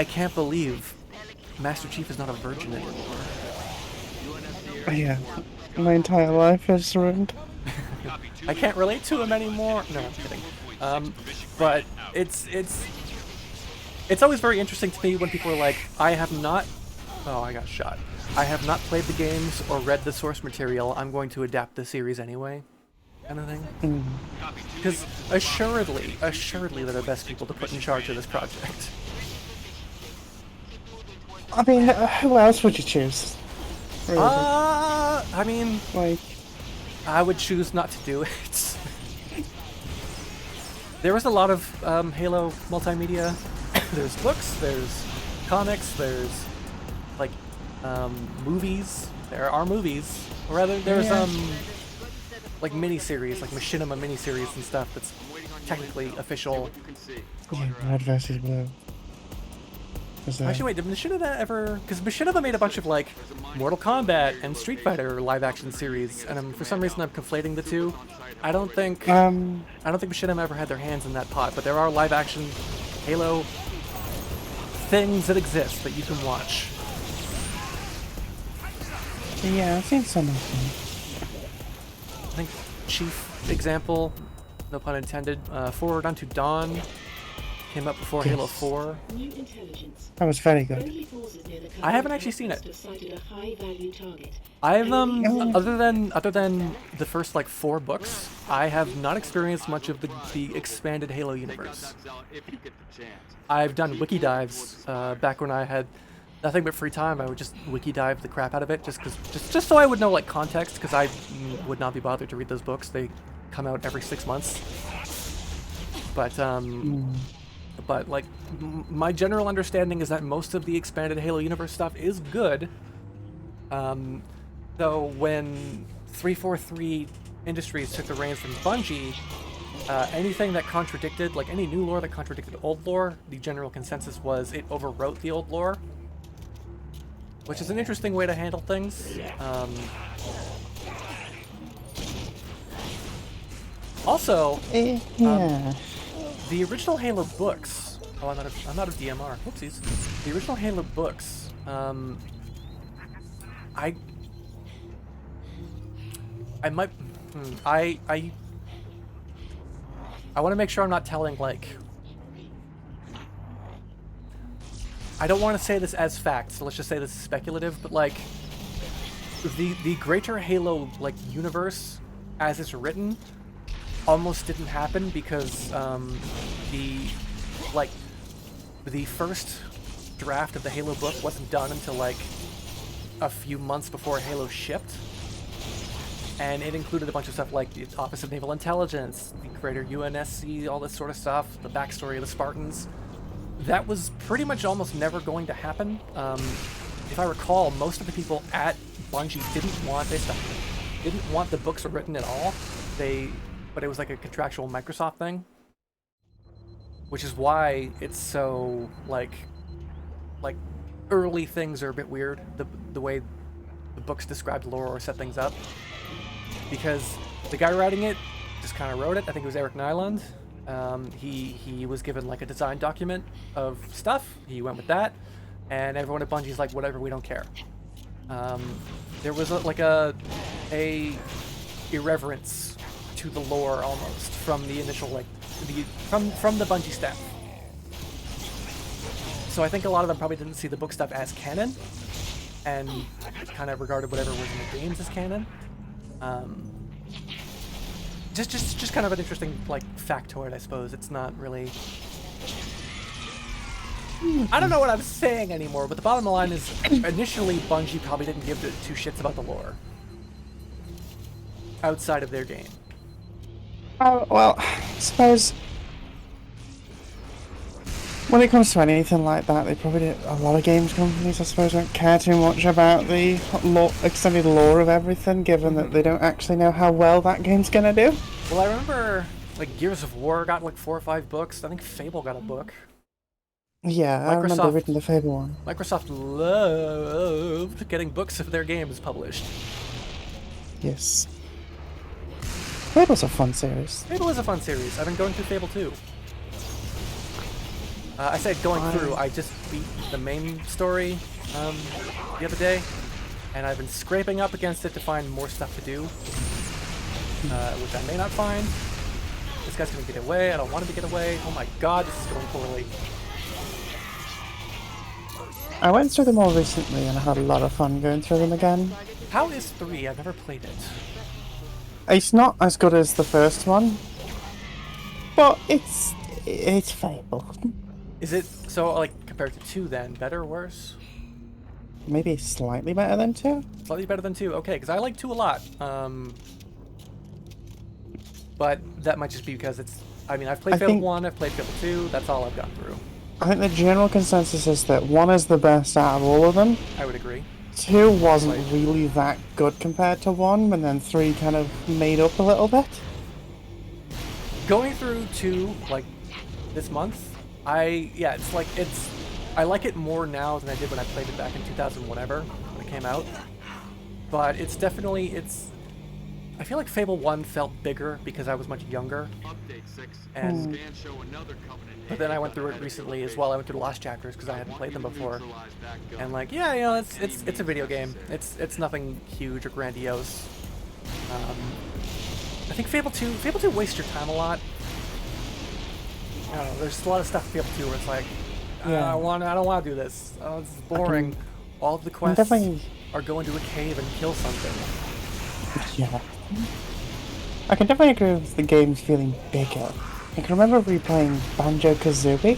can't believe Master Chief is not a virgin anymore. Yeah. My entire life is ruined. I can't relate to him anymore. No, I'm kidding. But it's always very interesting to me when people are like, I have not... Oh, I got shot. I have not played the games or read the source material. I'm going to adapt the series anyway. Kind of thing. Because assuredly, they're the best people to put in charge of this project. I mean, who else would you choose? Really? I mean, Like, I would choose not to do it. There was a lot of Halo multimedia. There's books, there's comics, there's like movies. There are movies. Or rather, there's like miniseries, like Machinima miniseries and stuff that's technically official. You can see. Yeah, red versus blue. Was there... Actually, wait, did Machinima ever? Because Machinima made a bunch of like Mortal Kombat and Street Fighter live-action series, and for some reason I'm conflating the two. I don't think Machinima ever had their hands in that pot, but there are live-action Halo things that exist that you can watch. Yeah, I've seen some of them. I think chief example, no pun intended, Forward Unto Dawn came up before Halo 4. New intelligence. That was very good. Friendly forces near the I haven't actually seen it. have sighted a high-value target. I've other than the first like 4 books, I have not experienced much of the expanded Halo universe. If you get the chance. I've done wiki dives back when I had nothing but free time. I would just wiki dive the crap out of it just so I would know like context, because I would not be bothered to read those books. They come out every 6 months. But like my general understanding is that most of the expanded Halo universe stuff is good. Though when 343 Industries took the reins from Bungie, anything that contradicted, like any new lore that contradicted old lore, the general consensus was it overwrote the old lore, which is an interesting way to handle things. Also, Yeah. the original Halo books. Oh, I'm out of DMR. Whoopsies. The original Halo books. I might. I want to make sure I'm not telling like. I don't want to say this as fact, so let's just say this is speculative. But like, the greater Halo like universe, as it's written, almost didn't happen because the first draft of the Halo book wasn't done until like a few months before Halo shipped, and it included a bunch of stuff like the Office of Naval Intelligence, the greater UNSC, all this sort of stuff, the backstory of the Spartans. That was pretty much almost never going to happen. If I recall, most of the people at Bungie didn't want the books written at all. But it was like a contractual Microsoft thing, which is why it's so like early things are a bit weird. The way the books describe the lore or set things up, because the guy writing it just kind of wrote it. I think it was Eric Nyland. He was given like a design document of stuff. He went with that, and everyone at Bungie's like, whatever, we don't care. There was a irreverence to the lore almost from the initial from the Bungie staff. So I think a lot of them probably didn't see the book stuff as canon, and kind of regarded whatever was in the games as canon. Just kind of an interesting like factoid, I suppose. It's not really. I don't know what I'm saying anymore, but the bottom line is, initially Bungie probably didn't give two shits about the lore outside of their game. Well, I suppose when it comes to anything like that, they probably did, a lot of games companies, I suppose, don't care too much about the extended lore of everything, given that they don't actually know how well that game's gonna do. Well, I remember like Gears of War got like 4 or 5 books. I think Fable got a book. Yeah, I remember reading the Fable one. Microsoft loved getting books of their games published. Yes. Fable's a fun series. Fable is a fun series. I've been going through Fable 2. I said going through, I just beat the main story the other day, and I've been scraping up against it to find more stuff to do, which I may not find. This guy's gonna get away. I don't want him to get away. Oh my god, this is going poorly. I went through them all recently and I had a lot of fun going through them again. How is 3? I've never played it. It's not as good as the first one, but it's Fable. Is it, so like compared to 2 then, better or worse? Maybe slightly better than 2. Slightly better than 2, okay, because I like 2 a lot. But that might just be because it's, I mean, I've played Fable 1, I've played Fable 2, that's all I've gone through. I think the general consensus is that 1 is the best out of all of them. I would agree. 2 wasn't really that good compared to 1, and then 3 kind of made up a little bit. Going through 2 like this month, I like it more now than I did when I played it back in 2000 whatever when it came out. But it's definitely I feel like Fable 1 felt bigger because I was much younger. Update 6. And Scans show another Covenant. but then I went through it recently as well. I went through the Lost Chapters because I hadn't played them before. And like, yeah, you know, it's a video game. It's nothing huge or grandiose. I think Fable 2 wastes your time a lot. I don't know, there's a lot of stuff in Fable 2 where it's like, Yeah. I don't want to do this. Oh, this is boring. All of the quests definitely- are go into a cave and kill something. Yeah. I can definitely agree with the game feeling bigger. I can remember replaying Banjo-Kazooie.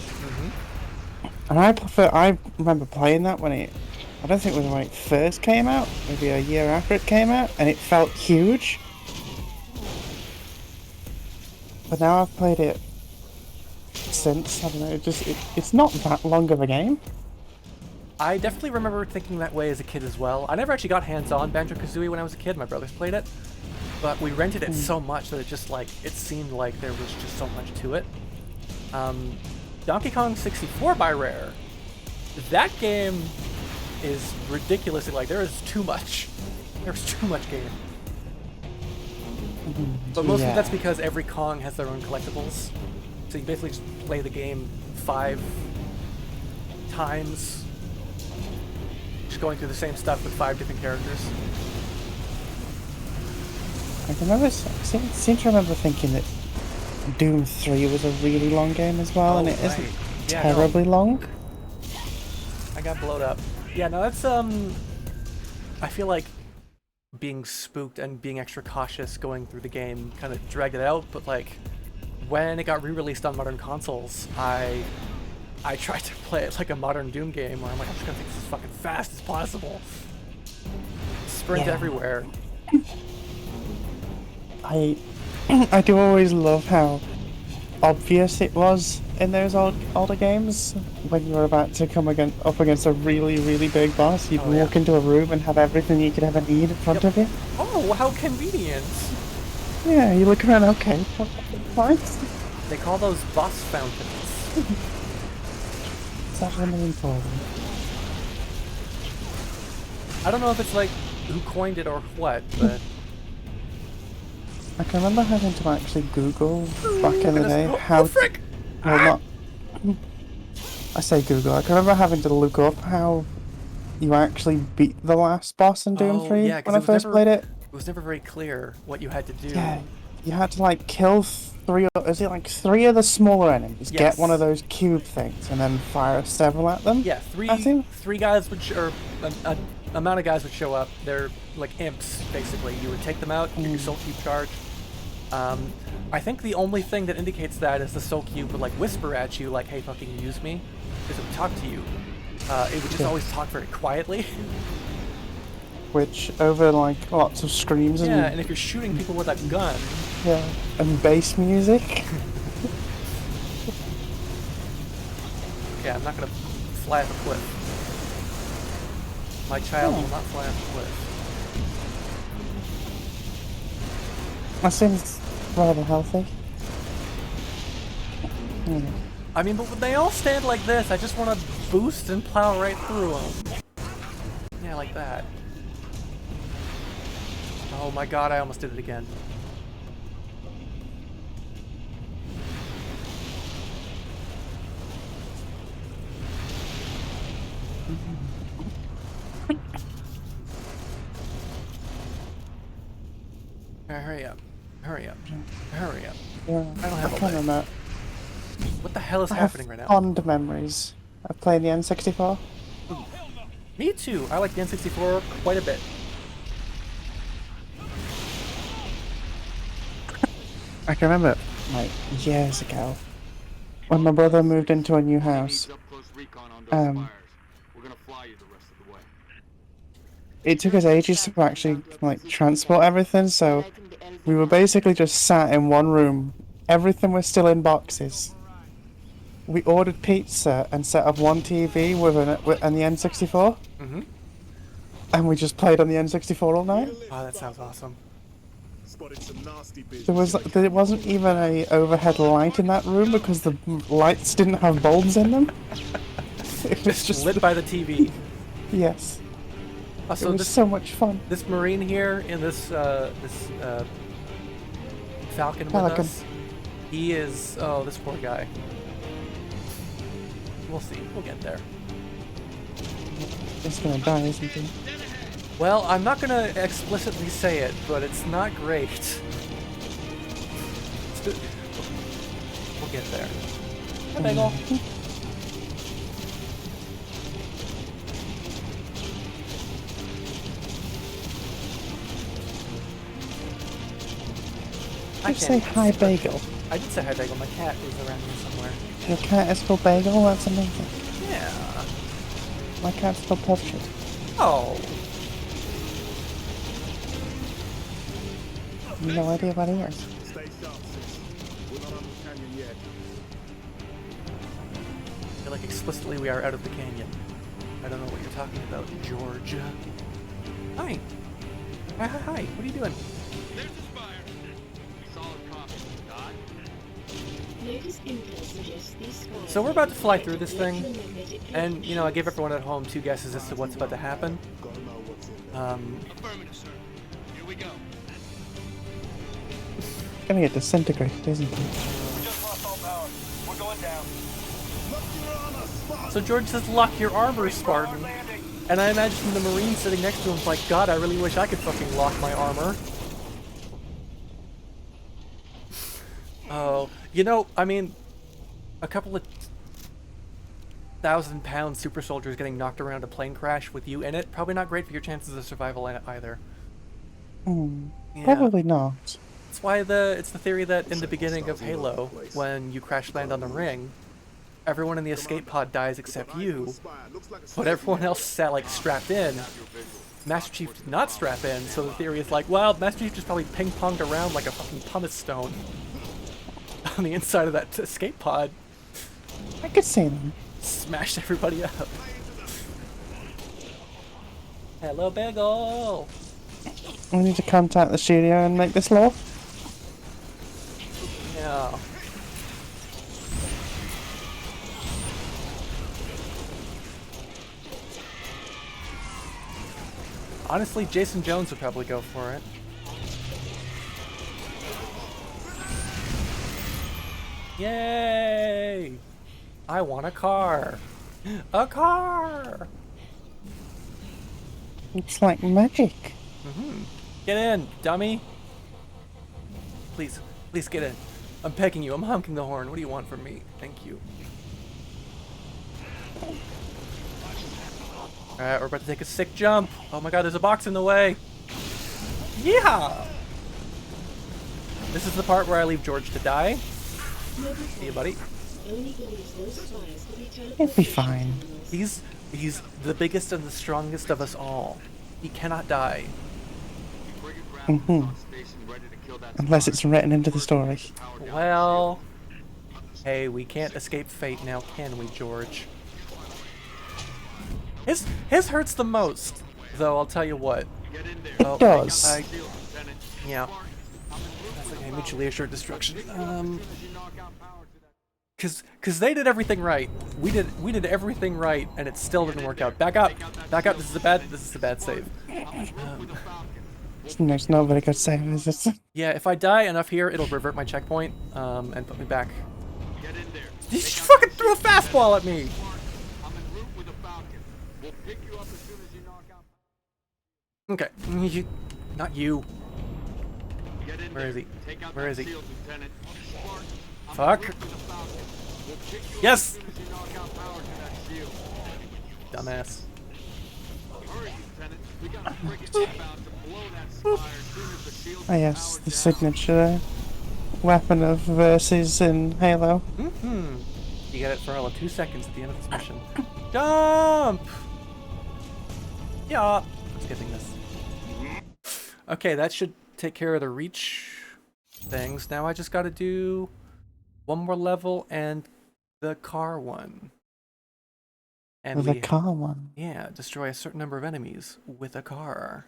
And I remember playing that when I don't think it was when it first came out, maybe a year after it came out, and it felt huge. But now I've played it since, I don't know, it's not that long of a game. I definitely remember thinking that way as a kid as well. I never actually got hands-on Banjo-Kazooie when I was a kid. My brothers played it. But we rented it so much that it seemed like there was just so much to it. Donkey Kong 64 by Rare. That game is ridiculously like, there is too much. There's too much game. But mostly Yeah. that's because every Kong has their own collectibles. So you basically just play the game 5 times. Just going through the same stuff with 5 different characters. I can remember, seem to remember thinking that Doom 3 was a really long game as well, and Oh, it isn't right. Yeah, no. terribly long. I got blowed up. Yeah, no, that's I feel like being spooked and being extra cautious going through the game kind of dragged it out, but like when it got re-released on modern consoles, I tried to play it like a modern Doom game where I'm like, I'm just gonna make this as fucking fast as possible. Sprint Yeah. everywhere. I do always love how obvious it was in those older games when you were about to come up against a really, really big boss. You'd Oh, yeah. walk into a room and have everything you could ever need in front of you. Oh, how convenient! Yeah, you look around, okay, fine. They call those boss fountains. It's actually really important. I don't know if it's like who coined it or what, but I can remember having to actually Google back in the day how. Oh, frick! Well, not. I say Google. I can remember having to look up how you actually beat the last boss in Doom Oh, 3 yeah, 'cause when I it was first never- played it. It was never very clear what you had to do. Yeah, you had to like kill three of the smaller enemies, Yes. get one of those cube things, and then fire several at them. Yeah, I think. three guys would or a amount of guys would show up. They're like imps, basically. You would take them out, get your soul cube charge. I think the only thing that indicates that is the soul cube would like whisper at you, like, "Hey, fucking use me," because it would talk to you. It would just always talk very quietly. Which over like lots of screams and Yeah, and if you're shooting people with a gun, yeah, and bass music. yeah, I'm not gonna fly off a cliff. My child will not fly off a cliff. That seems rather healthy. I mean, but when they all stand like this, I just want to boost and plow right through them. Yeah, like that. Oh my god, I almost did it again. Hurry up. Hurry up. Hurry up. Yeah, I don't have I a can't leg. remember. What the hell is I have happening right now? fond memories of playing the N64. Me too. I like the N64 quite a bit. I can remember, like, years ago, when my brother moved into a new house. Needs up close recon on those Um, fires. We're gonna fly you the rest of the way. It took us ages to actually, like, transport everything, so we were basically just sat in one room. Everything was still in boxes. We ordered pizza and set up one TV and the N64. and we just played on the N64 all night. Oh, that sounds awesome. Spotted some nasty business. There wasn't even a overhead light in that room because the lights didn't have bulbs in them. It was just Lit by the TV. yes. It Also, was this so much fun. this Marine here in this Falcon with Pelican. us, he is, oh, this poor guy. We'll see. We'll get there. He's gonna die, isn't he? Well, I'm not gonna explicitly say it, but it's not great. We'll get there. Hi, Bagel. Did you say hi, Bagel? I did say hi, Bagel. My cat is around here somewhere. Your cat is called Bagel? That's amazing. Yeah. My cat's called Portrait. Oh. No idea what he is. Stay sharp, sis. We're not on the canyon yet. I feel like explicitly we are out of the canyon. I don't know what you're talking about, George. Hi. Hi, hi, hi. What are you doing? There's the spire. Solid copy. Dot. Latest intel suggests these spires So we're about to fly through this thing, electromagnetic and, you know, I gave everyone at home 2 guesses as to what's about to happen. Gotta know what's in there. Affirmative, sir. Here we go. It's gonna get disintegrated, isn't he? We just lost all power. We're going down. So George says, lock your armor, Spartan. And I imagine the Marine sitting next to him's like, God, I really wish I could fucking lock my armor. Oh, you know, I mean, a couple of 1,000-pound super soldiers getting knocked around a plane crash with you in it, probably not great for your chances of survival in it either. Yeah. Probably not. That's why it's the theory that in the beginning of Halo, when you crash land on the ring, everyone in the escape pod dies except you, but everyone else sat like strapped in. Master Chief did not strap in, so the theory is like, well, Master Chief just probably ping-ponged around like a fucking pumice stone on the inside of that escape pod, I could see them. smashed everybody up. Hello, Bagel! We need to contact the studio and make this law. Yeah. Honestly, Jason Jones would probably go for it. Yay! I want a car! A car! It's like magic. Get in, dummy! Please, please get in. I'm pegging you. I'm honking the horn. What do you want from me? Thank you. Alright, we're about to take a sick jump. Oh my god, there's a box in the way. Yeah! This is the part where I leave George to die. See you, buddy. only believes those spires to be It'll be fine. He's the biggest and the strongest of us all. He cannot die. Unless it's written into the story. Well, hey, we can't escape fate now, can we, George? His hurts the most, though. I'll tell you what. It does. Yeah. That's okay. Mutually assured destruction. Cause they did everything right. We did everything right, and it still didn't work out. Back up. Back up. This is a bad save. There's no very good save, is it? Yeah, if I die enough here, it'll revert my checkpoint, and put me back. You fucking threw a fastball at me! Okay, not you. Where is he? Where is he? Fuck! Yes! Dumbass. Ah yes, the signature weapon of Versus in Halo. You get it for all of 2 seconds at the end of this mission. Jump! Yeah. Skipping this. Okay, that should take care of the reach things. Now I just gotta do one more level and the car one. And The we, car one. yeah, destroy a certain number of enemies with a car.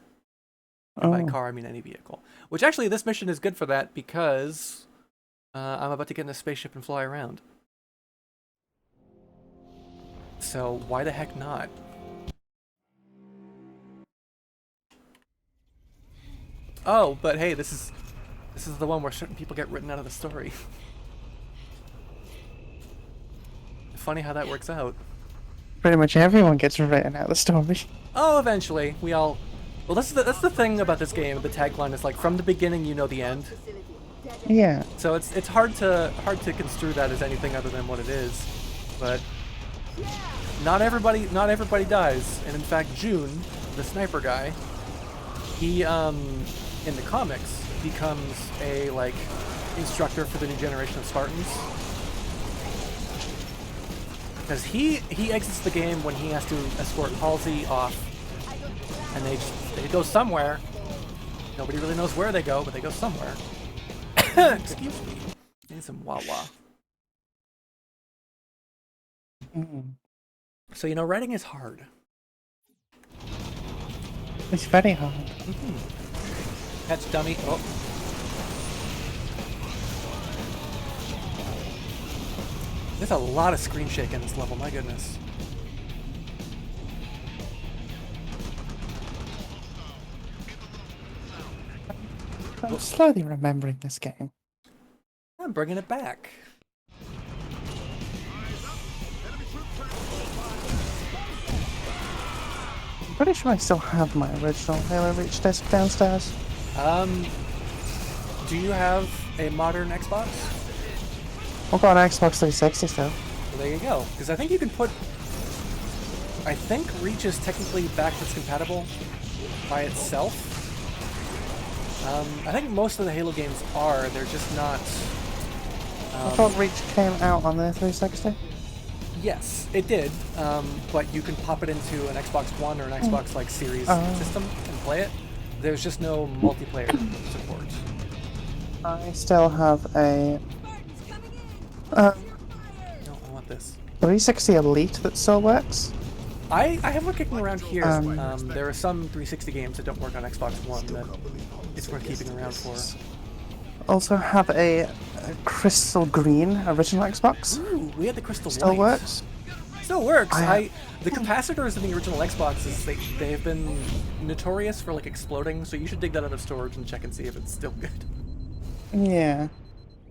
Oh. By car, I mean any vehicle. Which actually, this mission is good for that because I'm about to get in a spaceship and fly around. So why the heck not? Oh, but hey, this is the one where certain people get written out of the story. Funny how that works out. Pretty much everyone gets written out of the story. Oh, eventually we all. Well, that's the thing about this game. The tagline is like from the beginning, you know the end. Yeah. So it's hard to construe that as anything other than what it is. But not everybody dies. And in fact, June, the sniper guy, he in the comics becomes a like instructor for the new generation of Spartans. Because he exits the game when he has to escort Halsey off, and they go somewhere. Nobody really knows where they go, but they go somewhere. Excuse me. Need some Wawa. So writing is hard. It's very hard. Catch dummy. Oh. There's a lot of screen shake in this level, my goodness. I'm slowly remembering this game. I'm bringing it back. I'm pretty sure I still have my original Halo Reach disc downstairs. Do you have a modern Xbox? I've got an Xbox 360 still. Well, there you go. Because I think you can put... I think Reach is technically backwards compatible by itself. I think most of the Halo games are. They're just not... I thought Reach came out on the 360. Yes, it did. But you can pop it into an Xbox One or an Xbox like Series system and play it. There's just no multiplayer support. I still have a No, I want this. 360 Elite that still works. I have one kicking around here. There are some 360 games that don't work on Xbox One that it's worth keeping around for. Also have a Crystal Green original Xbox. Ooh, we had the Crystal Still White. works. Still works. The capacitors in the original Xboxes, they have been notorious for like exploding, so you should dig that out of storage and check and see if it's still good. Yeah.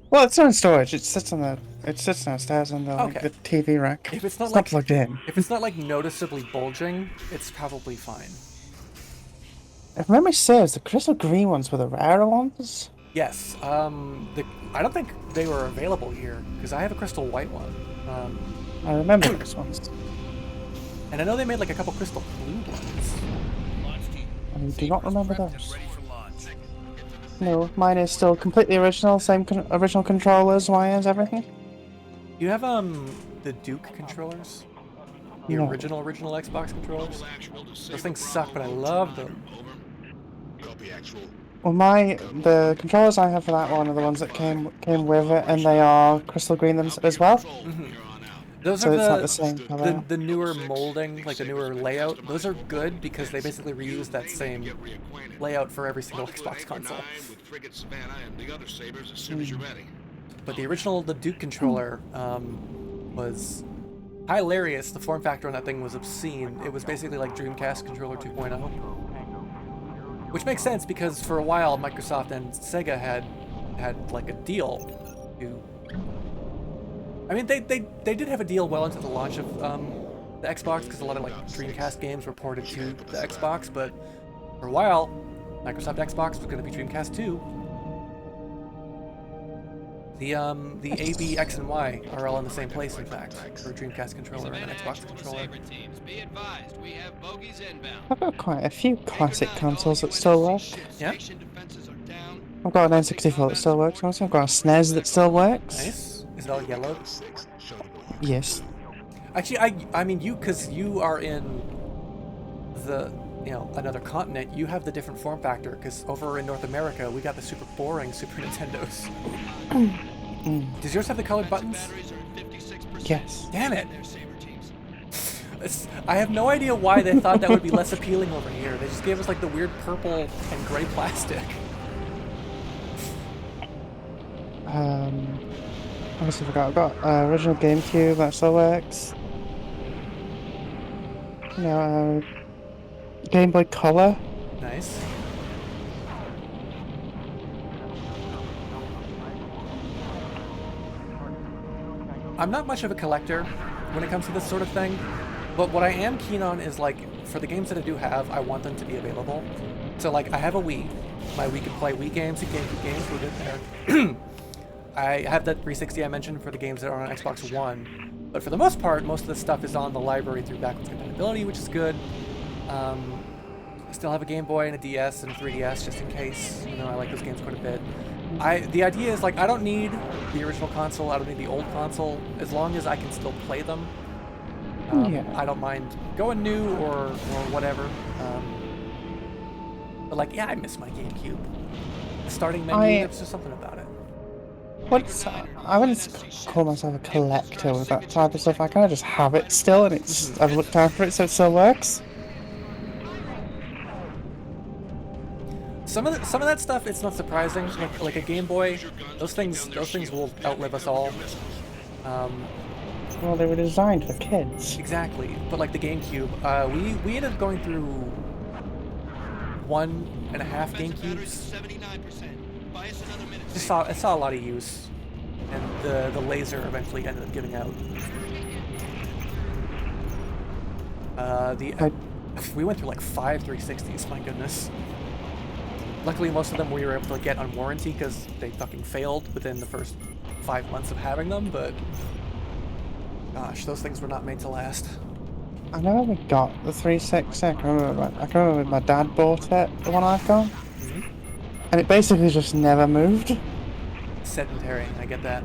Well, it's not in storage. It sits downstairs on the, Okay. the TV rack. If it's not not like plugged in. If it's not like noticeably bulging, it's probably fine. If memory serves, the Crystal Green ones were the rarer ones. Yes. I don't think they were available here because I have a Crystal White one. I remember those ones. And I know they made like a couple Crystal Blue ones. I do not remember those. No, mine is still completely original, same original controllers, wires, everything. You have the Duke controllers? The No. original Xbox controllers? Those things suck, but I love them. Well, the controllers I have for that one are the ones that came with it, and they are crystal green as well. Those So are it's not the same color. the newer molding, like the newer layout. Those are good because they basically reuse that same layout for every single Xbox console. But the original, the Duke controller, was hilarious. The form factor on that thing was obscene. It was basically like Dreamcast controller 2.0. Which makes sense because for a while Microsoft and Sega had like a deal to... I mean, they did have a deal well into the launch of the Xbox because a lot of like Dreamcast games were ported to the Xbox, but for a while, Microsoft Xbox was going to be Dreamcast 2. The A, B, X, and Y are all in the same place, in fact, for a Dreamcast controller and an Xbox controller. I've got quite a few classic consoles that still work. Yeah? I've got an N64 that still works. Also, I've got a SNES that still works. Nice. Is it all yellow? Yes. Actually, I mean, because you are in the, another continent, you have the different form factor, because over in North America, we got the super boring Super Nintendos. Does yours have the colored buttons? Yes. Damn it! I have no idea why they thought that would be less appealing over here. They just gave us like the weird purple and gray plastic. Obviously forgot. I've got original GameCube, that still works. You know, Game Boy Color. Nice. I'm not much of a collector when it comes to this sort of thing, but what I am keen on is, like, for the games that I do have, I want them to be available. So, like, I have a Wii. My Wii can play Wii games and GameCube games, we're good there. I have that 360 I mentioned for the games that are on Xbox One, but for the most part, most of the stuff is on the library through backwards compatibility, which is good. I still have a Game Boy and a DS and a 3DS just in case. You know, I like those games quite a bit. The idea is, like, I don't need the original console, I don't need the old console, as long as I can still play them. Yeah. I don't mind going new or whatever. But, like, yeah, I miss my GameCube. The starting menu, there's just something about it. I wouldn't call myself a collector with that type of stuff. I kind of just have it still, and it's I've looked after it, so it still works. Some of that stuff, it's not surprising. Like a Game Boy, those things will outlive us all. Well, they were designed for kids. Exactly. But like the GameCube, we ended up going through 1.5 GameCubes. I saw a lot of use, and the laser eventually ended up giving out. We went through like 5 360s. My goodness. Luckily, most of them we were able to get on warranty because they fucking failed within the first 5 months of having them, but gosh, those things were not made to last. I never got the 360. I can remember my dad bought it, the one I've got, and it basically just never moved. Sedentary, I get that.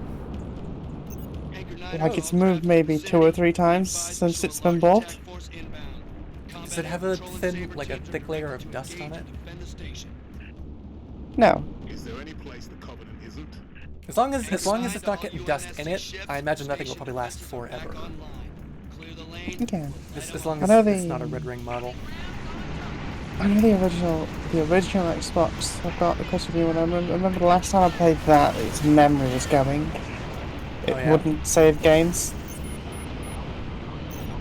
Like, it's moved maybe 2 or 3 times since it's been bought. Does it have a thick layer of dust on it? No. Is there any place the Covenant isn't? As long as it's not getting dust in it, I imagine that thing will probably last forever. Yeah. As long as it's not a red ring model. I know the original Xbox. I've got the custody one. I remember the last time I played that, its memory was going. It wouldn't save games.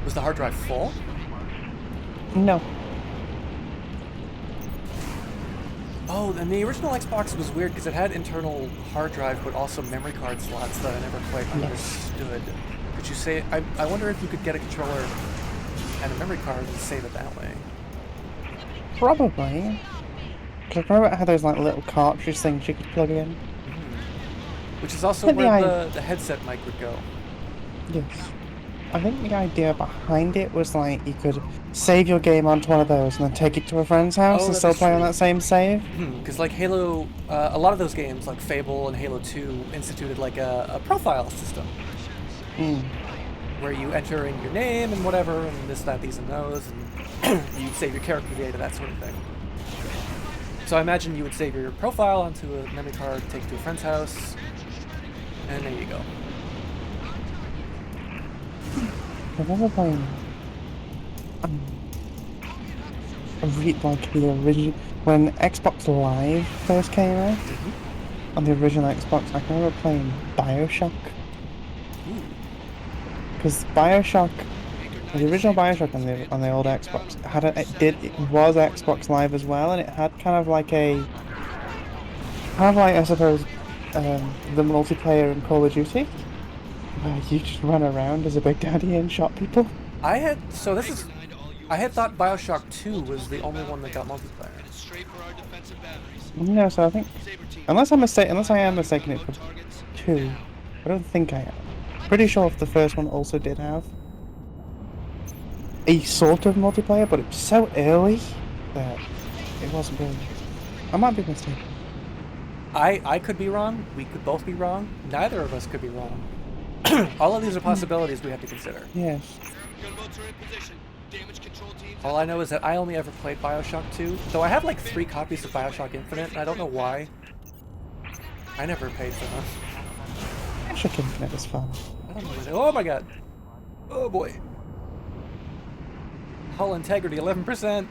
Was the hard drive full? No. Oh, and the original Xbox was weird because it had internal hard drive, but also memory card slots that I never quite understood. Could you say? I wonder if you could get a controller and a memory card and save it that way. Probably. Because I remember it had those like little cartridge things you could plug in. Which is also where the headset mic would go. Yes. I think the idea behind it was like you could save your game onto one of those and then take it to a friend's house and still play on that same save. Because like Halo, a lot of those games like Fable and Halo 2 instituted like a profile system. Where you enter in your name and whatever, and this, that, these, and those, and you save your character data, that sort of thing. So I imagine you would save your profile onto a memory card, take it to a friend's house, and there you go. I remember playing like the original when Xbox Live first came out. On the original Xbox, I can remember playing BioShock. Because BioShock, the original BioShock on the old Xbox it was Xbox Live as well, and it had kind of like I suppose the multiplayer in Call of Duty. You just run around as a big daddy and shot people. I had thought BioShock 2 was the only one that got multiplayer. No, so I think unless I am mistaken it for 2, I don't think I am. Pretty sure if the first one also did have a sort of multiplayer, but it was so early that it wasn't really. I might be mistaken. I could be wrong. We could both be wrong. Neither of us could be wrong. All of these are possibilities we have to consider. Yes. All I know is that I only ever played BioShock 2, though I have like 3 copies of BioShock Infinite, and I don't know why. I never paid for them. BioShock Infinite was fun. I don't know. Oh my god. Oh boy. Hull integrity 11%.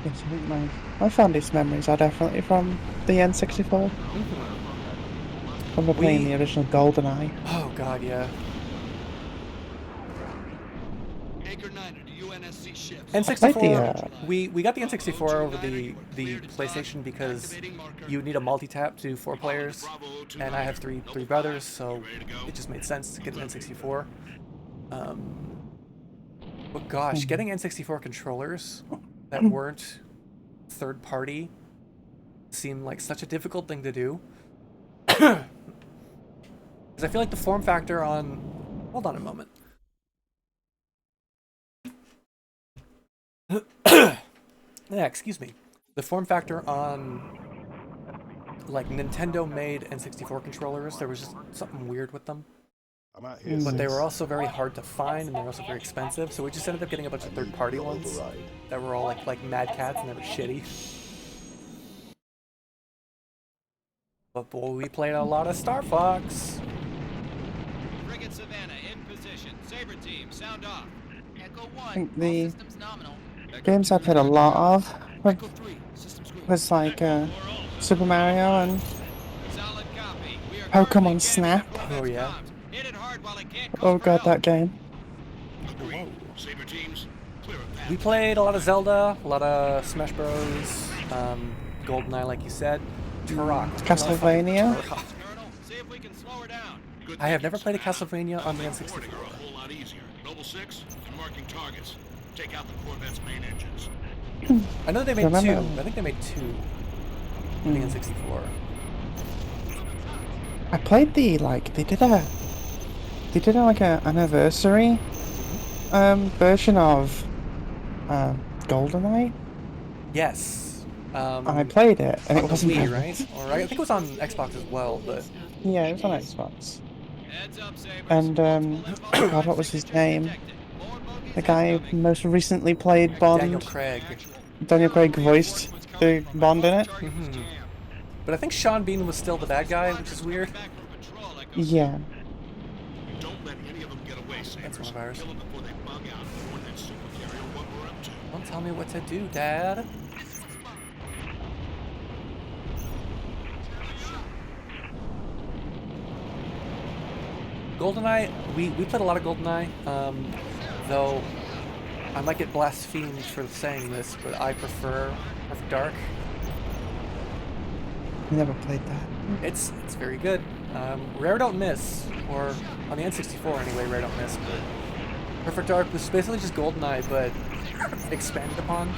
Yes, I think my fondest memories are definitely from the N64. Remember playing We- the original GoldenEye. Oh god, yeah. Anchor 9 to UNSC ships. N64. We got the N64 over the PlayStation because you need a multi-tap to 4 players, and I have three brothers, so it just made sense to get an N64. But gosh, getting N64 controllers that weren't third-party seemed like such a difficult thing to do. Because I feel like the form factor on... Hold on a moment. Yeah, excuse me. The form factor on like Nintendo-made N64 controllers, there was just something weird with them. I'm out here. But they were also very hard to find, and they were also very expensive. So we just ended up getting a bunch of third-party ones that were all like Mad Cats, and they were shitty. But boy, we played a lot of Star Fox. Frigate Savannah in position. Saber team, sound off. Echo 1. I think the Systems nominal. games I played a lot of Echo 3. Systems green. was like Super Mario and Solid copy. We are Pokemon currently Snap. jamming the Oh, yeah. bombs. Hit it hard while it can't Oh call for god, help. that game. Agreed. Saber teams, clear a path. We played a lot of Zelda, a lot of Smash Bros, GoldenEye, like you said, Turok. Castlevania. Turok. Colonel, see if we can slow her down. Good I have never thinking, played a Savannah. Castlevania on the I'll make reporting N64. a whole lot easier. Noble 6 and marking targets. Take out the Corvette's main engines. I know they made Remember- two. I think they made two on the N64. I played the they did a like a anniversary version of GoldenEye, Yes. and I played it, and on it the wasn't Wii, very right? Or I think it was on Xbox as well, but Yeah, it was on Xbox. Heads up, Sabers. And God, what was his name? The guy who most recently played Bond. Daniel Craig. Daniel Craig voiced the Bond in it. But I think Sean Bean was still the bad guy, which is weird. Yeah. Don't let any of them get away, Sabers. That's one of ours. Kill them before they bug out and warn that supercarrier what we're up to. Don't tell me what to do, Dad. GoldenEye, we played a lot of GoldenEye, though I might get blasphemed for saying this, but I prefer Perfect Dark. Never played that. It's very good. Rare Don't Miss, or on the N64 anyway, Rare Don't Miss, but Perfect Dark was basically just GoldenEye, but expanded upon.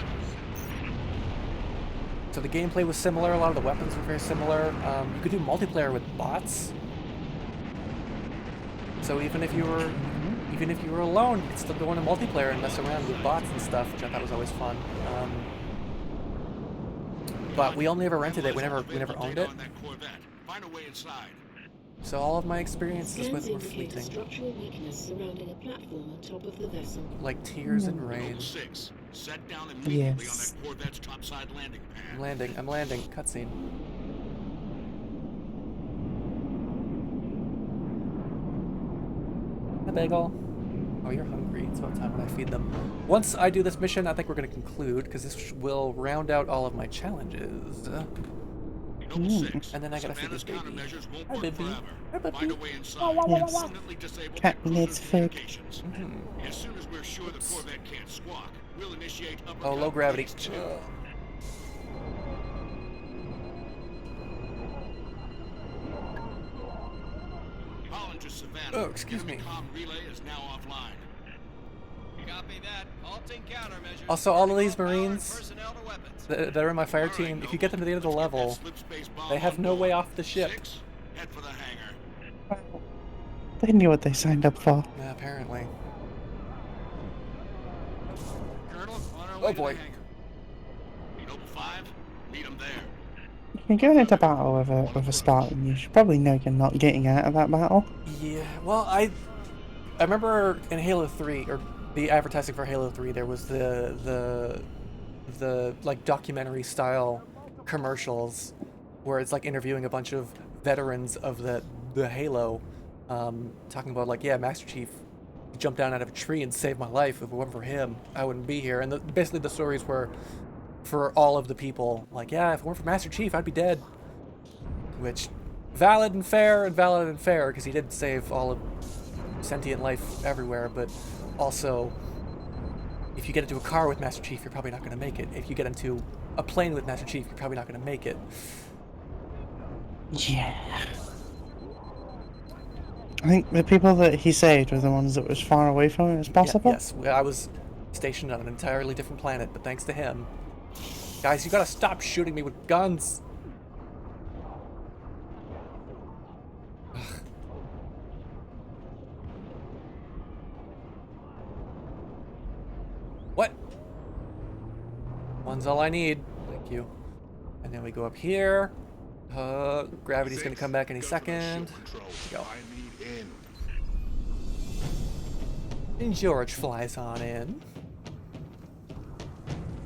So the gameplay was similar, a lot of the weapons were very similar. You could do multiplayer with bots. So even if you were alone, you could still go into multiplayer and mess around with bots and stuff, which I thought was always fun. But we only ever rented it. We never owned it. On that Corvette. Find a way inside. So all of my experiences with Scans it were indicate a fleeting, structural weakness surrounding a platform on top of the vessel. like tears and rain. Noble 6. Set down immediately Yes. on that Corvette's topside landing pad. I'm landing. Cutscene. Hi, Bagel. Oh, you're hungry. It's about time when I feed them. Once I do this mission, I think we're going to conclude, because this will round out all of my challenges. Noble 6. And then I gotta feed Savannah's this baby. countermeasures won't Hi, work baby. forever. Hi, baby. Find a way inside. Yes. Permanently disable Cat that needs cruiser's food. communications. As soon as we're sure the Corvette can't squawk, we'll initiate uppercut Oh, low gravity. phase 2. Holland to Savannah. Oh, excuse Enemy me. comm relay is now offline. Copy that. Halting countermeasures. Also, all of these Power and Marines personnel to weapons. that are in my fire team, if you get them to the end of the level, they have no way off the ship. 6, head for the hangar. They knew what they signed up for. Yeah, apparently. Colonel, on our Oh, way to boy. the hangar. Noble 5, meet him there. You're going into battle with a Spartan. You should probably know you're not getting out of that battle. Yeah, well, I remember in Halo 3, or the advertising for Halo 3, there was the like documentary style commercials where it's like interviewing a bunch of veterans of the Halo, talking about like, yeah, Master Chief jumped down out of a tree and saved my life. If it weren't for him, I wouldn't be here. And basically the stories were for all of the people, like, yeah, if it weren't for Master Chief, I'd be dead. Which, valid and fair, because he did save all of sentient life everywhere, but also, if you get into a car with Master Chief, you're probably not going to make it. If you get into a plane with Master Chief, you're probably not going to make it. Yeah. I think the people that he saved were the ones that was far away from him as possible. Yes, I was stationed on an entirely different planet, but thanks to him. Guys, you gotta stop shooting me with guns! Ugh. What? One's all I need. Thank you. And then we go up here. Gravity's gonna come back any second. Go. And George flies on in.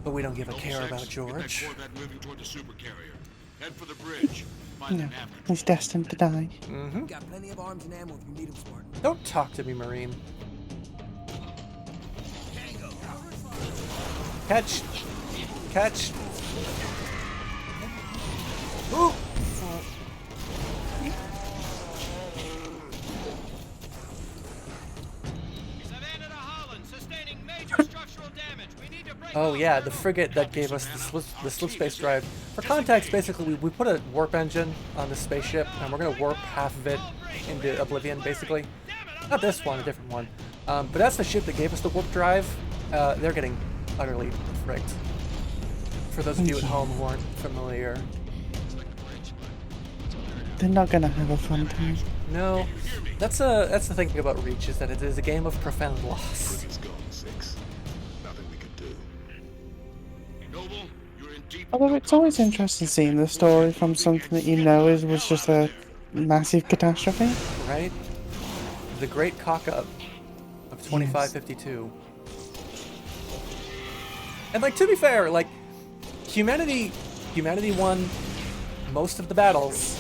But we don't give a care about George. Moving toward the supercarrier. Head for the bridge. No, he's destined to die. Mm-hmm. Got plenty of arms and ammo if you need them, Spartan. Don't talk to me, Marine. Catch! Catch! Ooh! Oh yeah, the frigate that gave us the slip space drive. For context, basically, we put a warp engine on the spaceship, and we're gonna warp half of it into Oblivion, basically. Not this one, a different one. But that's the ship that gave us the warp drive. They're getting utterly fricked. For those of you at home who aren't familiar. They're not gonna have a fun time. No, that's the thing about Reach, is that it is a game of profound loss. Although it's always interesting seeing the story from something that you know was just a massive catastrophe. Right? The great cock-up of 2552. And like, to be fair, like, humanity won most of the battles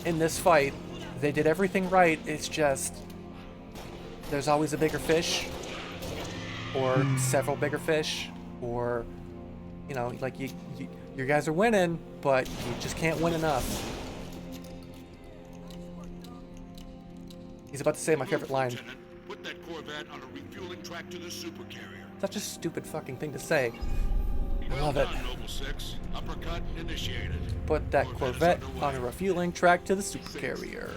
in this fight. They did everything right. It's just there's always a bigger fish, or several bigger fish, or, you know, like, your guys are winning, but you just can't win enough. He's about to say my favorite line. Put that Corvette on a refueling track to the supercarrier. Such a stupid fucking thing to say. I love it. Noble 6. Uppercut initiated. Put that Corvette on a refueling track to the supercarrier.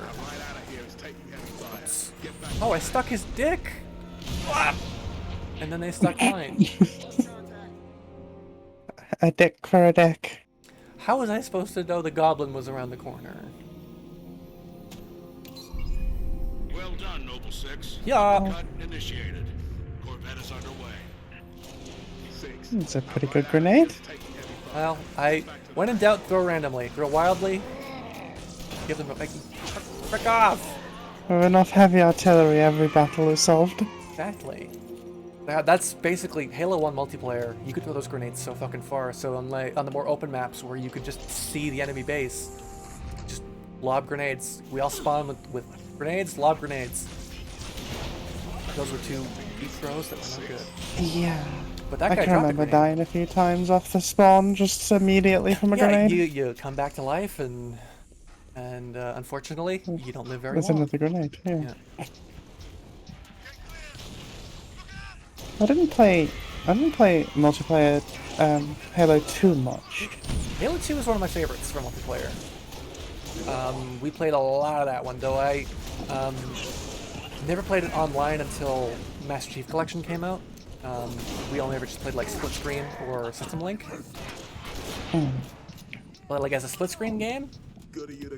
Oh, I stuck his dick! Ah! And then they stuck mine. A dick for a dick. How was I supposed to know the goblin was around the corner? Well done, Noble 6. Yeah. Uppercut initiated. Corvette is underway. It's a pretty good grenade. Well, when in doubt, throw randomly. Throw wildly. Give them a frick off! With enough heavy artillery, every battle is solved. Exactly. That's basically Halo 1 multiplayer. You could throw those grenades so fucking far. So on the more open maps where you could just see the enemy base, just lob grenades. We all spawn with grenades, lob grenades. Those were two deep throws that were not good. Yeah. But that guy I can remember dying a few times off the spawn just immediately from a grenade. You come back to life, and unfortunately, you don't live very long. That's another grenade, yeah. I didn't play multiplayer Halo 2 much. Halo 2 is one of my favorites for multiplayer. We played a lot of that one, though I never played it online until Master Chief Collection came out. We only ever just played like split screen or System Link. But like as a split screen game,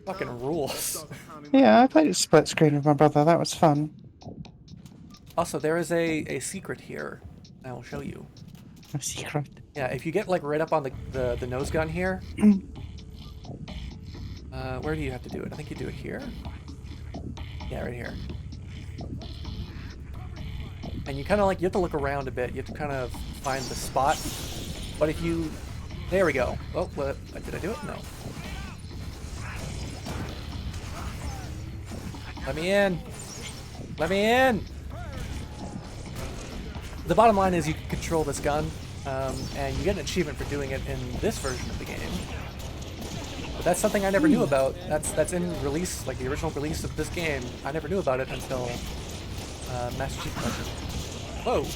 fucking rules. Yeah, I played split screen with my brother. That was fun. Also, there is a secret here. I will show you. A secret? Yeah, if you get like right up on the nose gun here, Where do you have to do it? I think you do it here. Yeah, right here. And you kind of like, you have to look around a bit. You have to kind of find the spot. But if you, there we go. Oh, did I do it? No. Let me in. Let me in. The bottom line is you can control this gun, and you get an achievement for doing it in this version of the game. But that's something I never knew about. That's in release, like the original release of this game. I never knew about it until Master Chief Collection. Whoa!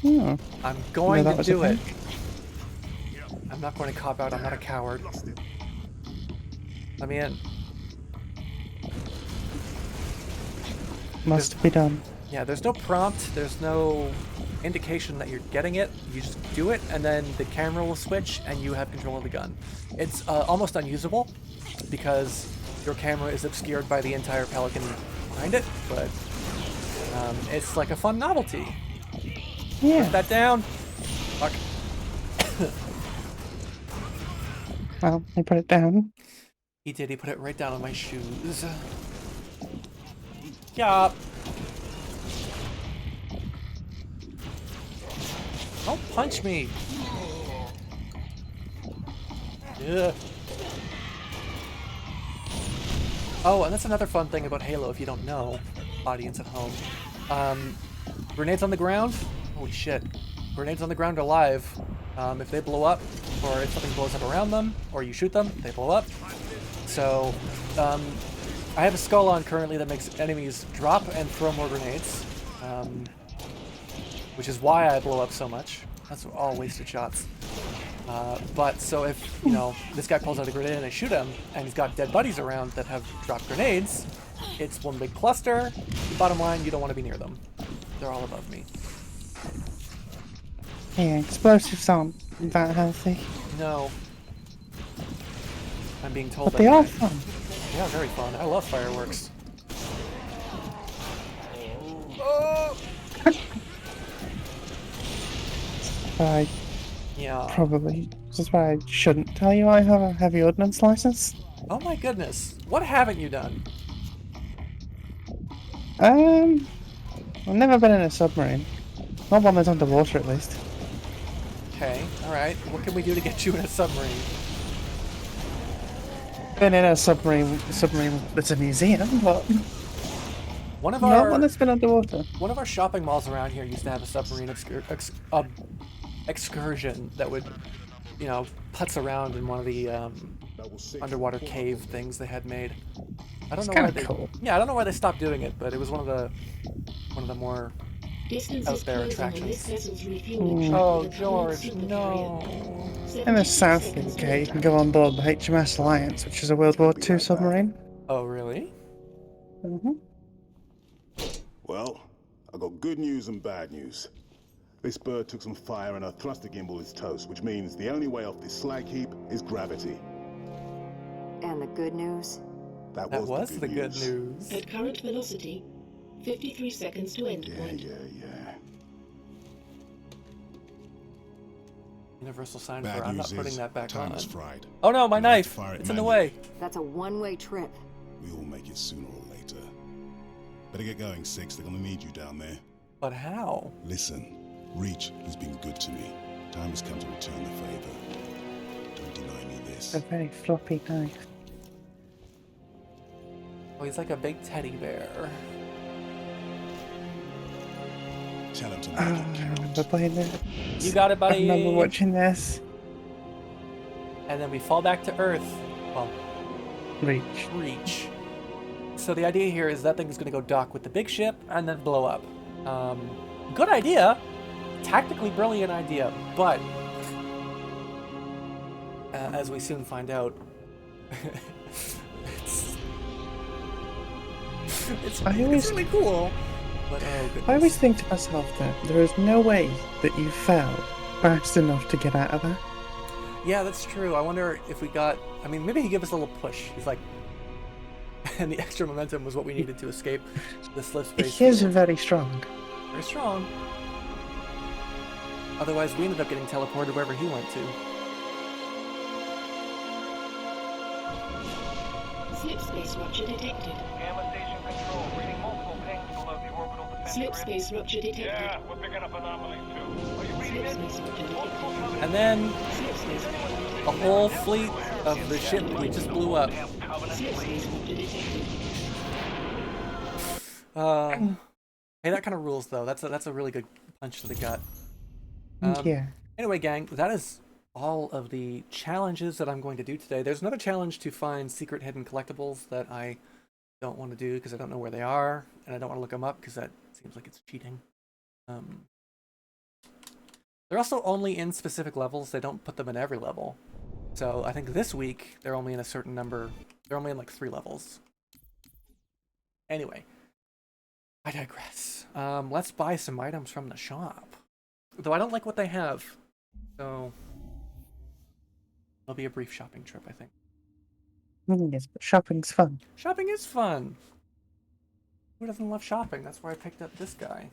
Yeah. I'm going to do it. Thing? I'm not going to cop out. I'm not a coward. Let me in. Must be done. Yeah, there's no prompt. There's no indication that you're getting it. You just do it, and then the camera will switch, and you have control of the gun. It's almost unusable because your camera is obscured by the entire Pelican behind it, but it's like a fun novelty. Yeah. Put that down. Fuck. Well, I put it down. He did. He put it right down on my shoes. Yeah. Don't punch me. Yeah. Oh, and that's another fun thing about Halo, if you don't know, audience at home. Grenades on the ground? Holy shit. Grenades on the ground are live. If they blow up, or if something blows up around them, or you shoot them, they blow up. So, I have a skull on currently that makes enemies drop and throw more grenades. Which is why I blow up so much. That's all wasted shots. But so if, you know, this guy pulls out a grenade and I shoot him, and he's got dead buddies around that have dropped grenades, it's one big cluster. Bottom line, you don't want to be near them. They're all above me. Yeah, explosives aren't that healthy. No. I'm being told But they are fun. They are very fun. I love fireworks. Oh! Yeah. Probably. This is why I shouldn't tell you I have a heavy ordnance license. Oh my goodness. What haven't you done? I've never been in a submarine. Not one that's underwater, at least. Okay, alright. What can we do to get you in a submarine? Been in a submarine that's a museum, but One of not our one that's been underwater. one of our shopping malls around here used to have a submarine excursion that would, you know, putz around in one of the underwater cave things they had made. I don't know why they. Cool. Yeah, I don't know why they stopped doing it, but it was one of the more out there attractions. Oh, George, no. In the South UK, you can go on board the HMS Alliance, which is a World War II submarine. Oh, really? Mm-hmm. Well, I got good news and bad news. This bird took some fire and our thruster gimbal is toast, which means the only way off this slag heap is gravity. And the good news? That was the good news. At current velocity, 53 seconds to endpoint. Yeah. Universal sign Bad for I'm not news putting is that back time on. is fried. Oh no, my We'll have to knife! fire it It's in the manually. way. That's a one-way trip. We all make it sooner or later. Better get going, Six. They're gonna need you down there. But how? Listen, Reach has been good to me. Time has come to return the favor. Don't deny me this. A very floppy knife. Oh, he's like a big teddy bear. Tell him to make I it count. remember playing this. You got it, I buddy. remember watching this. And then we fall back to Earth. Well, Reach. So the idea here is that thing is going to go dock with the big ship and then blow up. Good idea. Tactically brilliant idea, but as we soon find out, it's really cool. But oh goodness. I always think to myself that there is no way that you fell fast enough to get out of there. Yeah, that's true. I wonder if we got. I mean, maybe he gave us a little push. He's like, and the extra momentum was what we needed to escape the slip space. He is very strong. Very strong. Otherwise, we ended up getting teleported wherever he went to. Slip space rupture detected. Gamma station control, reading multiple pings below the orbital defense. Slip space rupture detected. Yeah, we're picking up anomalies too. Are you reading Slip it? space rupture Multiple detected. coming. And then Slip space a whole fleet of the ship we just blew up. Slip space rupture detected. Hey, that kind of rules though. That's a really good punch to the gut. Yeah. Anyway, gang, that is all of the challenges that I'm going to do today. There's another challenge to find secret hidden collectibles that I don't want to do because I don't know where they are, and I don't want to look them up because that seems like it's cheating. They're also only in specific levels. They don't put them in every level. So I think this week they're only in a certain number. They're only in like 3 levels. Anyway, I digress. Let's buy some items from the shop. Though I don't like what they have. So it'll be a brief shopping trip, I think. Yes, but shopping's fun. Shopping is fun. Who doesn't love shopping? That's why I picked up this guy.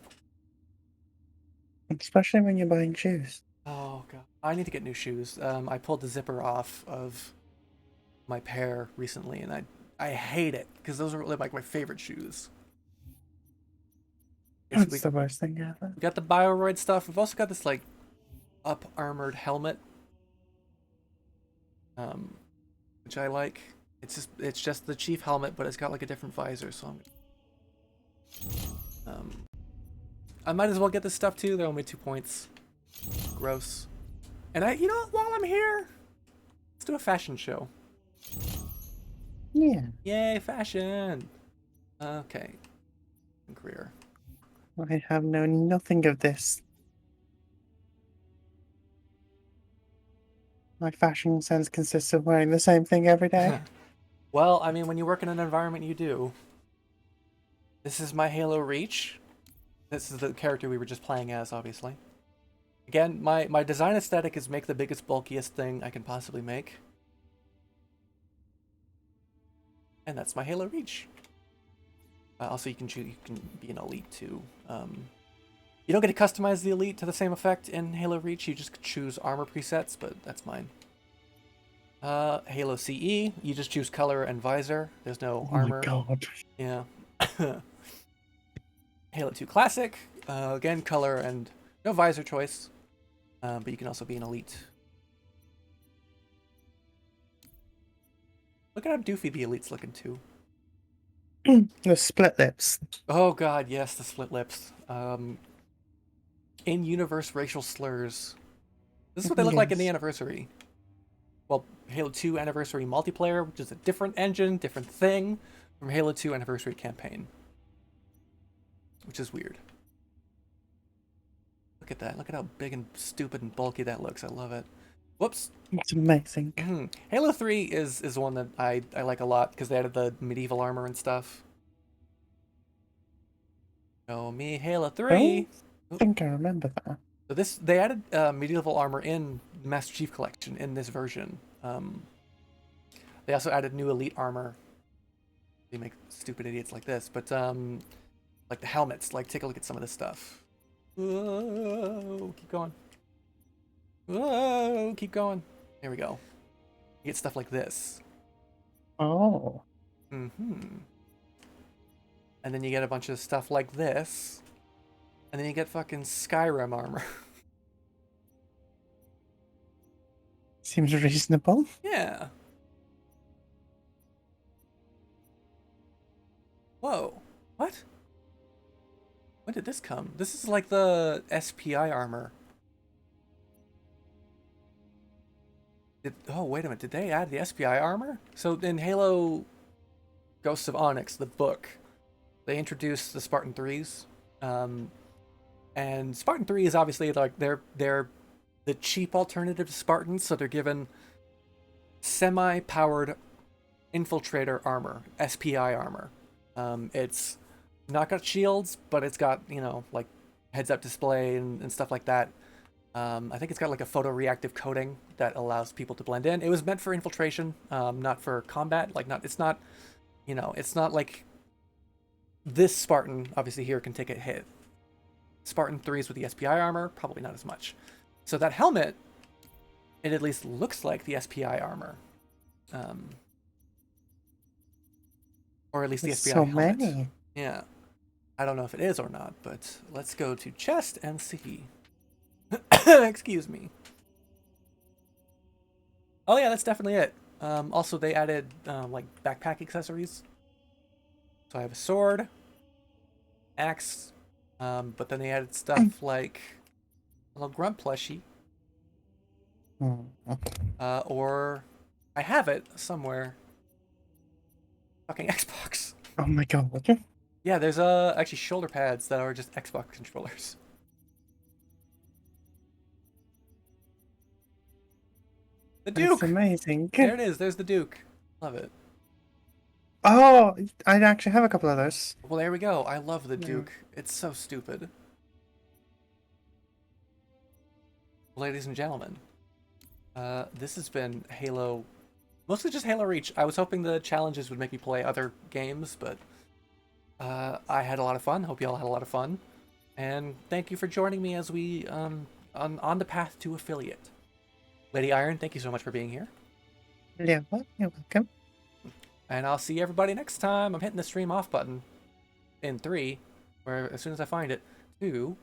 Especially when you're buying shoes. Oh god, I need to get new shoes. I pulled the zipper off of my pair recently, and I hate it because those are like my favorite shoes. Yes, That's the worst thing ever. we got the Bioroid stuff. We've also got this like up armored helmet, which I like. It's just the chief helmet, but it's got like a different visor. So I might as well get this stuff too. They're only 2 points. Gross. And you know what? While I'm here, let's do a fashion show. Yeah. Yay, fashion! Okay. Career. I have known nothing of this. My fashion sense consists of wearing the same thing every day. Well, I mean, when you work in an environment, you do. This is my Halo Reach. This is the character we were just playing as, obviously. Again, my design aesthetic is make the biggest, bulkiest thing I can possibly make. And that's my Halo Reach. Also, you can be an elite too. You don't get to customize the elite to the same effect in Halo Reach. You just choose armor presets, but that's mine. Halo CE, you just choose color and visor. There's no armor. Oh my god. Yeah. Halo 2 Classic, again, color and no visor choice, but you can also be an elite. Look at how doofy the elite's looking too. The split lips. Oh god, yes, the split lips. In-universe racial slurs. This is what they look like in the anniversary. Well, Halo 2 Anniversary Multiplayer, which is a different engine, different thing from Halo 2 Anniversary Campaign. Which is weird. Look at that. Look at how big and stupid and bulky that looks. I love it. Whoops. It's amazing. Halo 3 is one that I like a lot because they added the medieval armor and stuff. Show me Halo 3. I think I remember that. So they added medieval armor in the Master Chief Collection in this version. They also added new elite armor. They make stupid idiots like this, but like the helmets. Like take a look at some of this stuff. Whoa, keep going. Whoa, keep going. There we go. You get stuff like this. Oh. And then you get a bunch of stuff like this. And then you get fucking Skyrim armor. Seems reasonable. Yeah. Whoa. What? When did this come? This is like the SPI armor. Oh, wait a minute. Did they add the SPI armor? So in Halo Ghosts of Onyx, the book, they introduced the Spartan 3s. And Spartan 3 is obviously like they're the cheap alternative to Spartans, so they're given semi-powered infiltrator armor, SPI armor. It's not got shields, but it's got, you know, like heads-up display and stuff like that. I think it's got like a photoreactive coating that allows people to blend in. It was meant for infiltration, not for combat. Like it's not, you know, it's not like this Spartan obviously here can take a hit. Spartan 3s with the SPI armor, probably not as much. So that helmet, it at least looks like the SPI armor. Or at least the There's FBI so helmet. many. Yeah. I don't know if it is or not, but let's go to chest and see. Excuse me. Oh yeah, that's definitely it. Also, they added like backpack accessories. So I have a sword, axe, but then they added stuff like a little grunt plushie, or I have it somewhere. Fucking Xbox. Oh my god. Yeah, there's actually shoulder pads that are just Xbox controllers. The Duke. That's amazing. There it is. There's the Duke. Love it. Oh, I actually have a couple of those. Well, there we go. I love the Duke. It's so stupid. Ladies and gentlemen, this has been Halo, mostly just Halo Reach. I was hoping the challenges would make me play other games, but I had a lot of fun. Hope you all had a lot of fun. And thank you for joining me as we on the path to affiliate. Lady Iron, thank you so much for being here. Yeah, well, you're welcome. And I'll see everybody next time. I'm hitting the stream off button in 3, or as soon as I find it, 2,